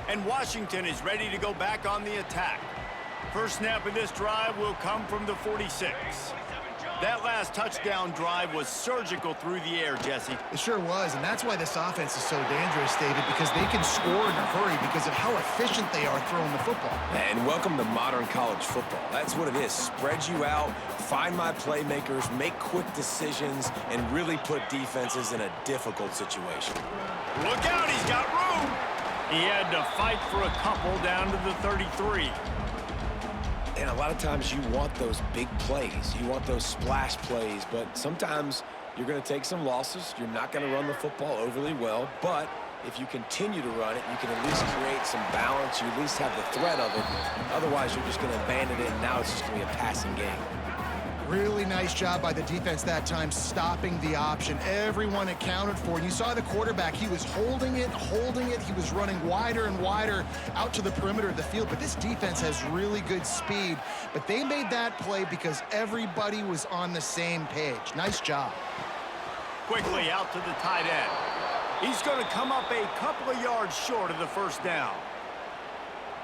And Washington is ready to go back on the attack. First snap of this drive will come from the 46. That last touchdown drive was surgical through the air, Jesse. It sure was, and that's why this offense is so dangerous, David, because they can score in a hurry because of how efficient they are throwing the football. And welcome to modern college football. That's what it is. Spread you out, find my playmakers, make quick decisions, and really put defenses in a difficult situation. Look out, he's got room. He had to fight for a couple down to the 33. And a lot of times you want those big plays. You want those splash plays, but sometimes you're going to take some losses. You're not going to run the football overly well, but if you continue to run it, you can at least create some balance. You at least have the threat of it. Otherwise, you're just going to abandon it, and now it's just going to be a passing game. Really nice job by the defense that time, stopping the option. Everyone accounted for it. You saw the quarterback. He was holding it. He was running wider and wider out to the perimeter of the field. But this defense has really good speed. But they made that play because everybody was on the same page. Nice job. Quickly out to the tight end. He's going to come up a couple of yards short of the first down.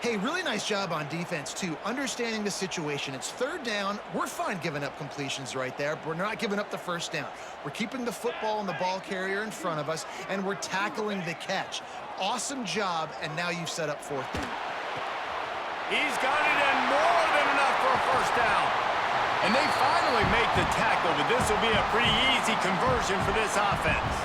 Hey, really nice job on defense, too, understanding the situation. It's third down. We're fine giving up completions right there. We're not giving up the first down. We're keeping the football and the ball carrier in front of us, and we're tackling the catch. Awesome job, and now you've set up fourth down. He's got it in more than enough for a first down. And they finally make the tackle, but this will be a pretty easy conversion for this offense.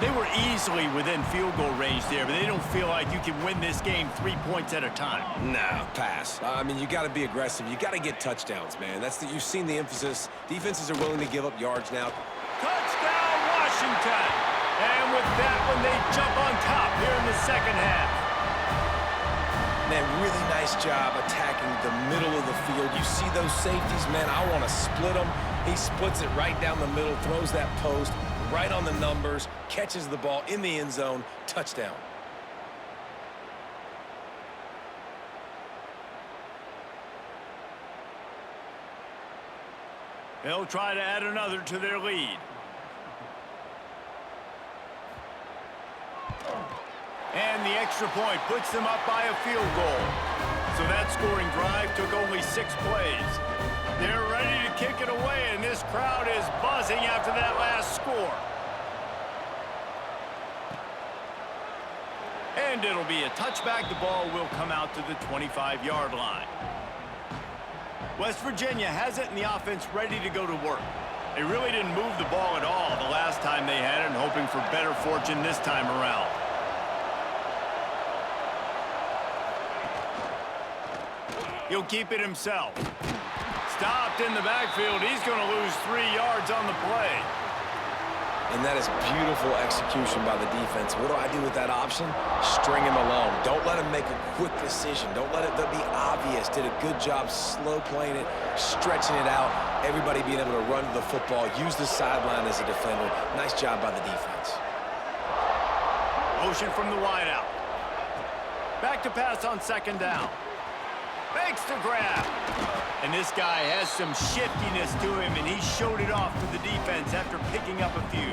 They were easily within field goal range there, but they don't feel like you can win this game 3 points at a time. No, pass. I mean, you got to be aggressive. You got to get touchdowns, man. You've seen the emphasis. Defenses are willing to give up yards now. Touchdown, Washington! And with that one, they jump on top here in the second half. Man, really nice job attacking the middle of the field. You see those safeties, man, I want to split them. He splits it right down the middle, throws that post, right on the numbers, catches the ball in the end zone, touchdown. They'll try to add another to their lead. And the extra point puts them up by a field goal. So that scoring drive took only 6 plays. They're ready to kick it away, and this crowd is buzzing after that last score. And it'll be a touchback. The ball will come out to the 25-yard line. West Virginia has it, and the offense ready to go to work. They really didn't move the ball at all the last time they had it, and hoping for better fortune this time around. He'll keep it himself. Stopped in the backfield. He's going to lose 3 yards on the play. And that is beautiful execution by the defense. What do I do with that option? String him along. Don't let him make a quick decision. Don't let it be obvious. Did a good job slow playing it, stretching it out. Everybody being able to run to the football, use the sideline as a defender. Nice job by the defense. Motion from the wideout. Back to pass on second down. Fakes the grab. And this guy has some shiftiness to him, and he showed it off to the defense after picking up a few.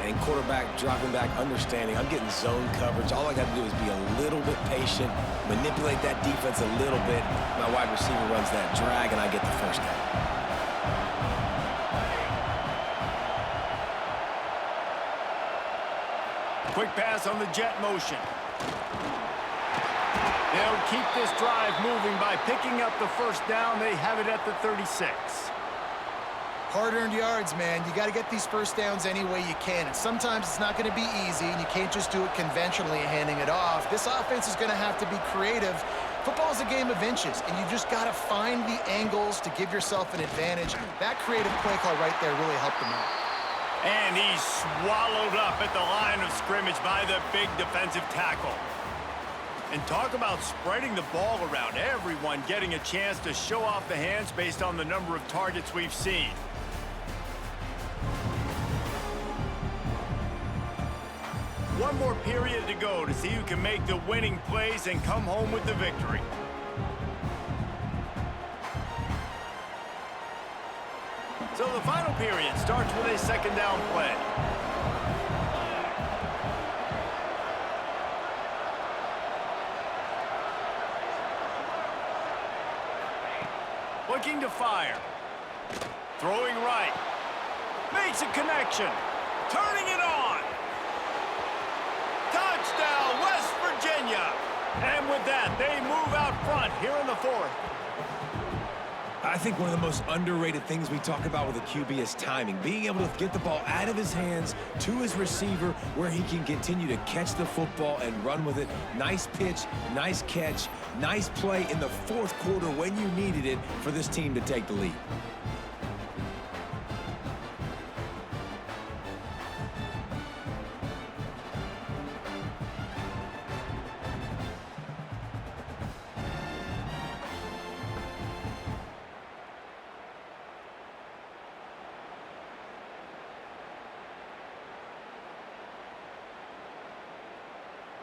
And quarterback dropping back, understanding. I'm getting zone coverage. All I got to do is be a little bit patient, manipulate that defense a little bit. My wide receiver runs that drag, and I get the first down. Quick pass on the jet motion. They'll keep this drive moving by picking up the first down. They have it at the 36. Hard-earned yards, man. You got to get these first downs any way you can. And sometimes it's not going to be easy, and you can't just do it conventionally handing it off. This offense is going to have to be creative. Football is a game of inches, and you've just got to find the angles to give yourself an advantage. That creative play call right there really helped them out. And he's swallowed up at the line of scrimmage by the big defensive tackle. And talk about spreading the ball around. Everyone getting a chance to show off the hands based on the number of targets we've seen. One more period to go to see who can make the winning plays and come home with the victory. So the final period starts with a second down play. Looking to fire. Throwing right. Makes a connection. Turning it on. Touchdown, West Virginia. And with that, they move out front here in the fourth. I think one of the most underrated things we talk about with a QB is timing. Being able to get the ball out of his hands to his receiver where he can continue to catch the football and run with it. Nice pitch, nice catch, nice play in the fourth quarter when you needed it for this team to take the lead.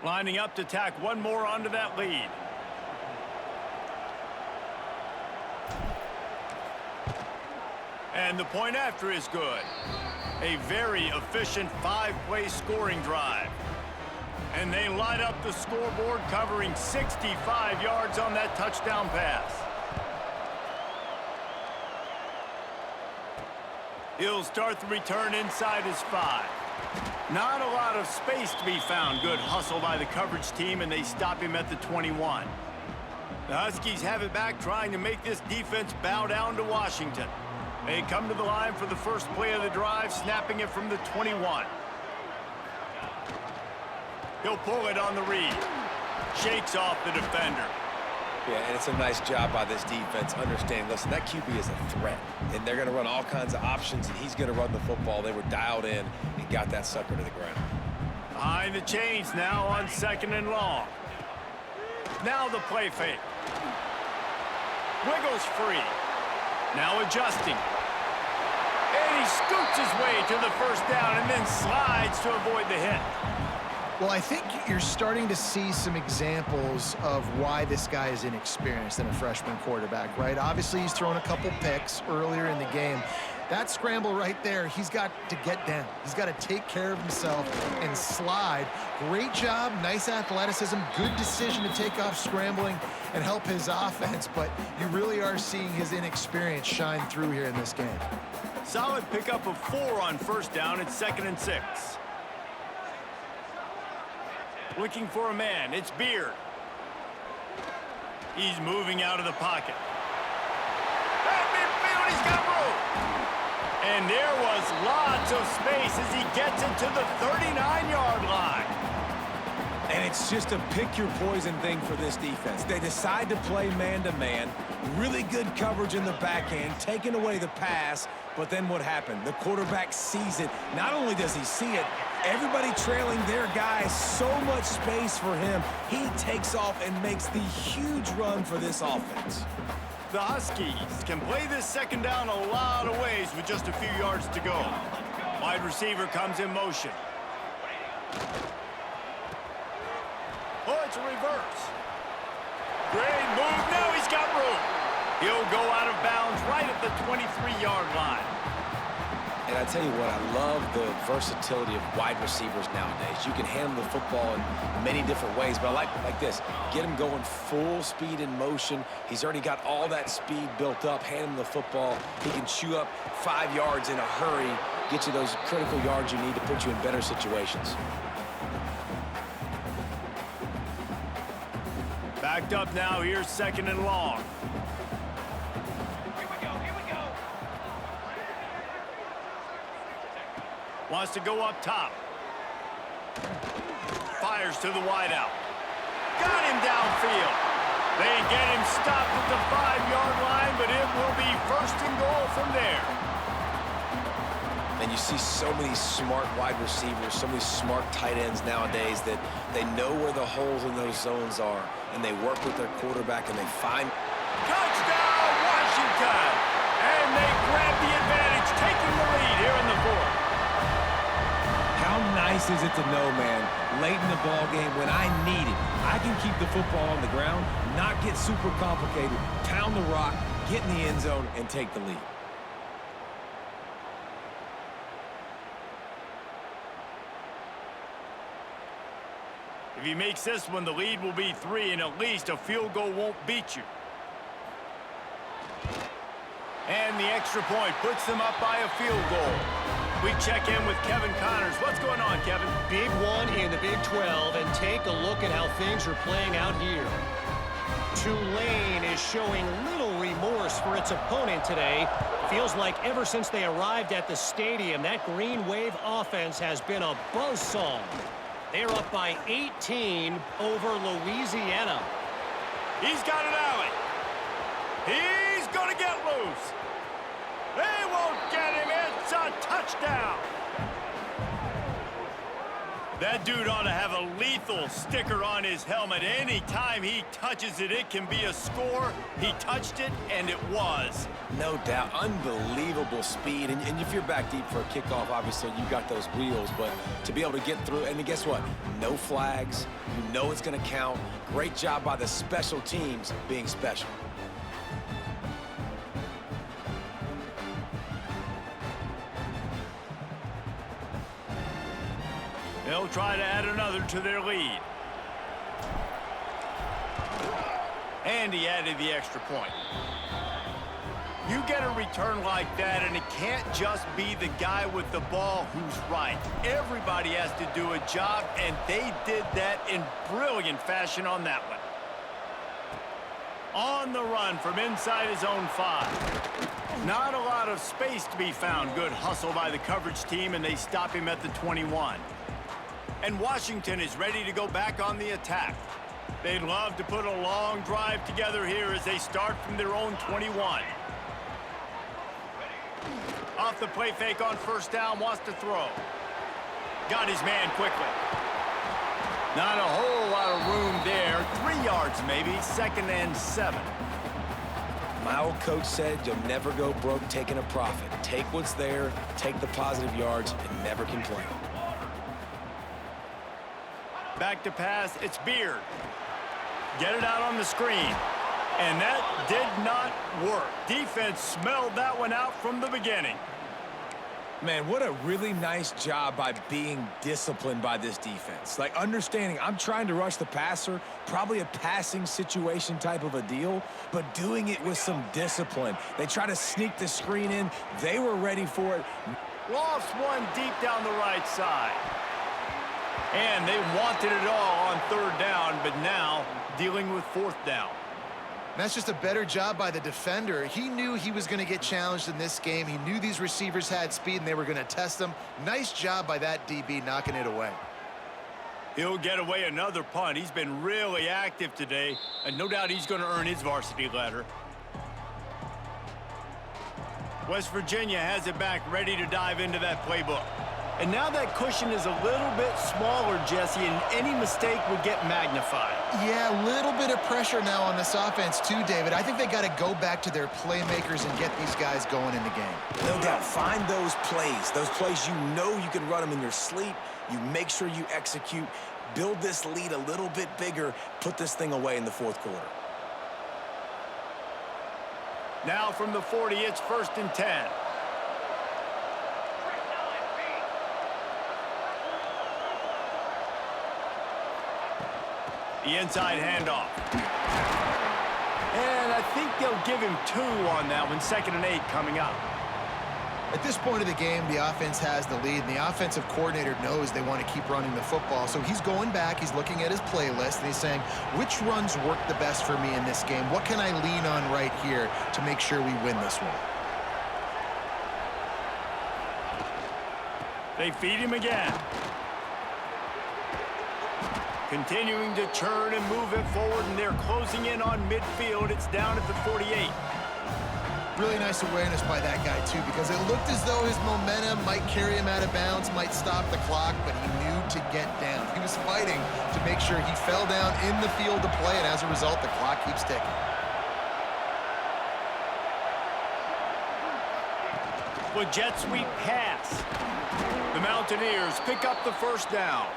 Lining up to tack one more onto that lead. And the point after is good. A very efficient 5-play scoring drive. And they line up the scoreboard covering 65 yards on that touchdown pass. He'll start the return inside his 5. Not a lot of space to be found. Good hustle by the coverage team, and they stop him at the 21. The Huskies have it back, trying to make this defense bow down to Washington. They come to the line for the first play of the drive, snapping it from the 21. He'll pull it on the read. Shakes off the defender. Yeah, and it's a nice job by this defense understanding, listen, that QB is a threat, and they're going to run all kinds of options, and he's going to run the football. They were dialed in and got that sucker to the ground. Behind the chains now on 2nd and long. Now the play fake. Wiggles free. Now adjusting. And he scoots his way to the first down and then slides to avoid the hit. Well, I think you're starting to see some examples of why this guy is inexperienced in a freshman quarterback, right? Obviously, he's thrown a couple picks earlier in the game. That scramble right there, he's got to get down. He's got to take care of himself and slide. Great job, nice athleticism, good decision to take off scrambling and help his offense, but you really are seeing his inexperience shine through here in this game. Solid pickup of 4 on first down at 2nd and 6. Looking for a man, it's Beard. He's moving out of the pocket. At midfield, he's got room. And there was lots of space as he gets it to the 39-yard line. And it's just a pick-your-poison thing for this defense. They decide to play man-to-man, really good coverage in the back end, taking away the pass, but then what happened? The quarterback sees it. Not only does he see it, everybody trailing their guy, so much space for him. He takes off and makes the huge run for this offense. The Huskies can play this second down a lot of ways with just a few yards to go. Wide receiver comes in motion. Oh, it's a reverse. Great move. Now he's got room. He'll go out of bounds right at the 23-yard line. And I tell you what, I love the versatility of wide receivers nowadays. You can handle the football in many different ways, but I like this. Get him going full speed in motion. He's already got all that speed built up. Hand him the football. He can chew up 5 yards in a hurry, get you those critical yards you need to put you in better situations. Backed up now, here's 2nd and long. wants to go up top. Fires to the wideout. Got him downfield. They get him stopped at the 5-yard line, but it will be first and goal from there. And you see so many smart wide receivers, so many smart tight ends nowadays that they know where the holes in those zones are, and they work with their quarterback, and they find... Touchdown, Washington! And they grab the advantage, taking the lead here in the fourth. How nice is it to know, man, late in the ball game when I need it, I can keep the football on the ground, not get super complicated, pound the rock, get in the end zone, and take the lead. If he makes this one, the lead will be 3, and at least a field goal won't beat you. And the extra point puts them up by a field goal. We check in with Kevin Connors. What's going on, Kevin? Big one in the Big 12, and take a look at how things are playing out here. Tulane is showing little remorse for its opponent today. Feels like ever since they arrived at the stadium, that Green Wave offense has been a buzzsaw. They're up by 18 over Louisiana. He's got an alley. He's going to get loose. They won't get him. It's a touchdown. That dude ought to have a lethal sticker on his helmet. Anytime he touches it, it can be a score. He touched it, and it was. No doubt. Unbelievable speed. And if you're back deep for a kickoff, obviously you got those wheels. But to be able to get through, and guess what? No flags. You know it's going to count. Great job by the special teams being special. They'll try to add another to their lead. And he added the extra point. You get a return like that, and it can't just be the guy with the ball who's right. Everybody has to do a job, and they did that in brilliant fashion on that one. On the run from inside his own 5. Not a lot of space to be found. Good hustle by the coverage team, and they stop him at the 21. And Washington is ready to go back on the attack. They'd love to put a long drive together here as they start from their own 21. Off the play fake on first down, wants to throw. Got his man quickly. Not a whole lot of room there. 3 yards maybe, 2nd and 7. My old coach said you'll never go broke taking a profit. Take what's there, take the positive yards, and never complain. Back to pass, it's Beard. Get it out on the screen. And that did not work. Defense smelled that one out from the beginning. Man, what a really nice job by being disciplined by this defense. Like, understanding I'm trying to rush the passer, probably a passing situation type of a deal, but doing it with some discipline. They try to sneak the screen in. They were ready for it. Lofts one deep down the right side. And they wanted it all on 3rd down, but now dealing with 4th down. That's just a better job by the defender. He knew he was going to get challenged in this game. He knew these receivers had speed, and they were going to test them. Nice job by that DB knocking it away. He'll get away another punt. He's been really active today, and no doubt he's going to earn his varsity letter. West Virginia has it back, ready to dive into that playbook. And now that cushion is a little bit smaller, Jesse, and any mistake would get magnified. Yeah, a little bit of pressure now on this offense too, David. I think they got to go back to their playmakers and get these guys going in the game. No doubt, find those plays you know you can run them in your sleep. You make sure you execute, build this lead a little bit bigger, put this thing away in the 4th quarter. Now from the 40, it's 1st and 10. The inside handoff. And I think they'll give him 2 on that one. 2nd and 8 coming up. At this point of the game, the offense has the lead, and the offensive coordinator knows they want to keep running the football. So he's going back, he's looking at his playlist, and he's saying, which runs work the best for me in this game? What can I lean on right here to make sure we win this one? They feed him again. Continuing to churn and move it forward, and they're closing in on midfield. It's down at the 48. Really nice awareness by that guy, too, because it looked as though his momentum might carry him out of bounds, might stop the clock, but he knew to get down. He was fighting to make sure he fell down in the field to play, and as a result, the clock keeps ticking. With jet sweep pass. The Mountaineers pick up the first down.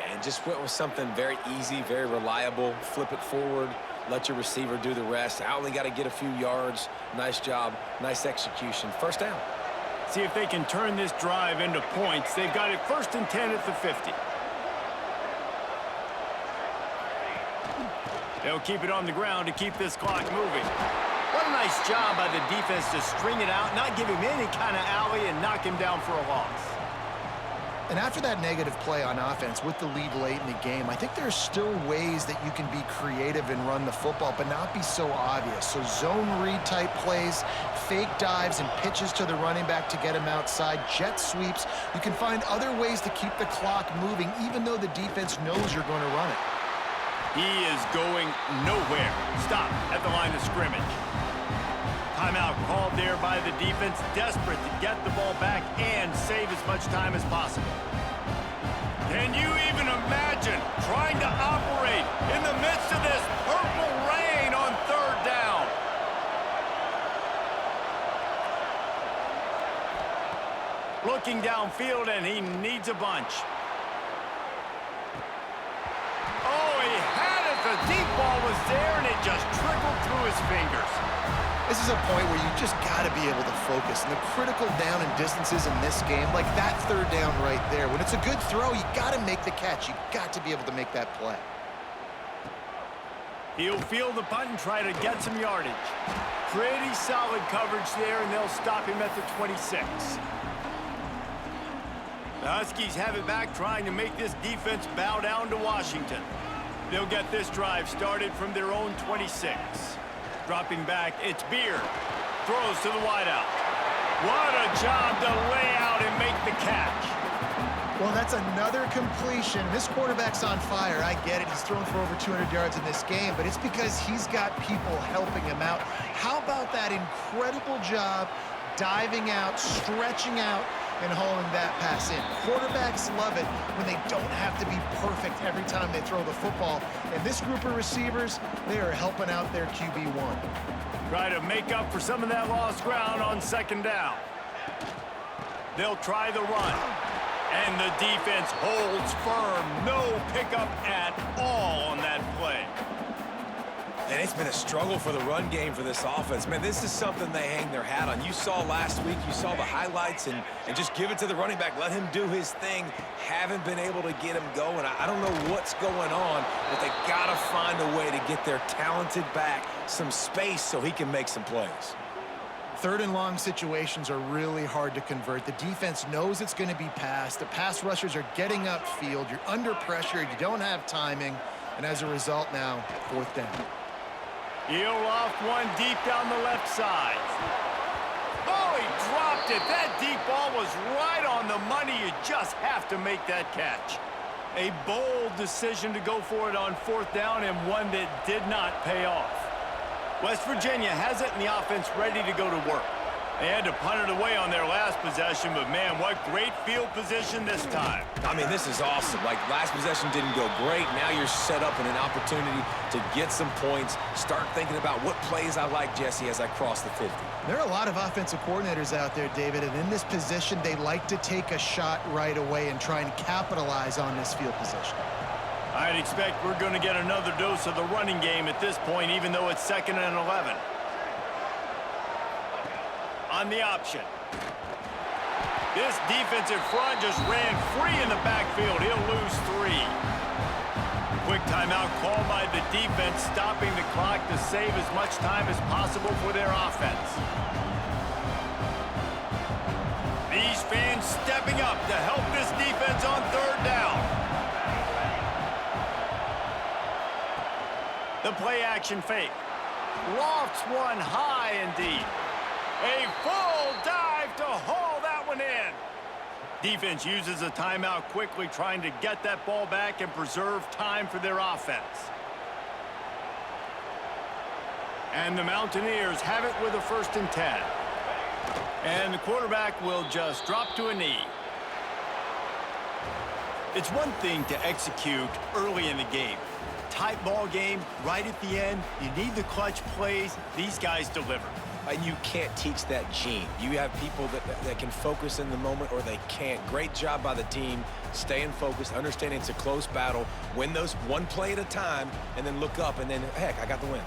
And just went with something very easy, very reliable. Flip it forward, let your receiver do the rest. I only got to get a few yards. Nice job, nice execution. First down. See if they can turn this drive into points. They've got it 1st and 10 at the 50. They'll keep it on the ground to keep this clock moving. What a nice job by the defense to string it out, not give him any kind of alley, and knock him down for a loss. And after that negative play on offense with the lead late in the game, I think there are still ways that you can be creative and run the football, but not be so obvious. So zone read type plays, fake dives and pitches to the running back to get him outside, jet sweeps. You can find other ways to keep the clock moving, even though the defense knows you're going to run it. He is going nowhere. Stop at the line of scrimmage. Timeout called there by the defense, desperate to get the ball back and save as much time as possible. Can you even imagine trying to operate in the midst of this purple rain on 3rd down? Looking downfield, and he needs a bunch. Oh, he had it. The deep ball was there, and it just trickled through his fingers. This is a point where you just got to be able to focus. And the critical down and distances in this game, like that 3rd down right there, when it's a good throw, you got to make the catch. You got to be able to make that play. He'll field the punt and try to get some yardage. Pretty solid coverage there, and they'll stop him at the 26. The Huskies have it back, trying to make this defense bow down to Washington. They'll get this drive started from their own 26. Dropping back, it's Beard. Throws to the wideout. What a job to lay out and make the catch. Well, that's another completion. This quarterback's on fire. I get it. He's thrown for over 200 yards in this game, but it's because he's got people helping him out. How about that incredible job diving out, stretching out, and hauling that pass in? Quarterbacks love it when they don't have to be perfect every time they throw the football. And this group of receivers, they are helping out their QB1. Try to make up for some of that lost ground on 2nd down. They'll try the run. And the defense holds firm. No pickup at all on that play. And it's been a struggle for the run game for this offense. Man, this is something they hang their hat on. You saw last week, you saw the highlights, and just give it to the running back. Let him do his thing. Haven't been able to get him going. I don't know what's going on, but they got to find a way to get their talented back some space so he can make some plays. 3rd and long situations are really hard to convert. The defense knows it's going to be passed. The pass rushers are getting upfield. You're under pressure. You don't have timing. And as a result now, 4th down. He'll loft one deep down the left side. Oh, he dropped it. That deep ball was right on the money. You just have to make that catch. A bold decision to go for it on 4th down, and one that did not pay off. West Virginia has it, and the offense ready to go to work. They had to punt it away on their last possession, but man, what great field position this time. I mean, this is awesome. Like, last possession didn't go great. Now you're set up in an opportunity to get some points. Start thinking about what plays I like, Jesse, as I cross the 50. There are a lot of offensive coordinators out there, David, and in this position, they like to take a shot right away and try and capitalize on this field position. I'd expect we're going to get another dose of the running game at this point, even though it's 2nd and 11. On the option. This defensive front just ran free in the backfield. He'll lose 3. Quick timeout called by the defense, stopping the clock to save as much time as possible for their offense. These fans stepping up to help this defense on 3rd down. The play action fake. Lofts one high and deep. A full dive to haul that one in. Defense uses a timeout quickly, trying to get that ball back and preserve time for their offense. And the Mountaineers have it with a 1st and 10. And the quarterback will just drop to a knee. It's one thing to execute early in the game. Tight ball game, right at the end, you need the clutch plays. These guys deliver. And you can't teach that gene. You have people that can focus in the moment or they can't. Great job by the team, staying focused, understanding it's a close battle, win those one play at a time, and then look up, and then, heck, I got the win.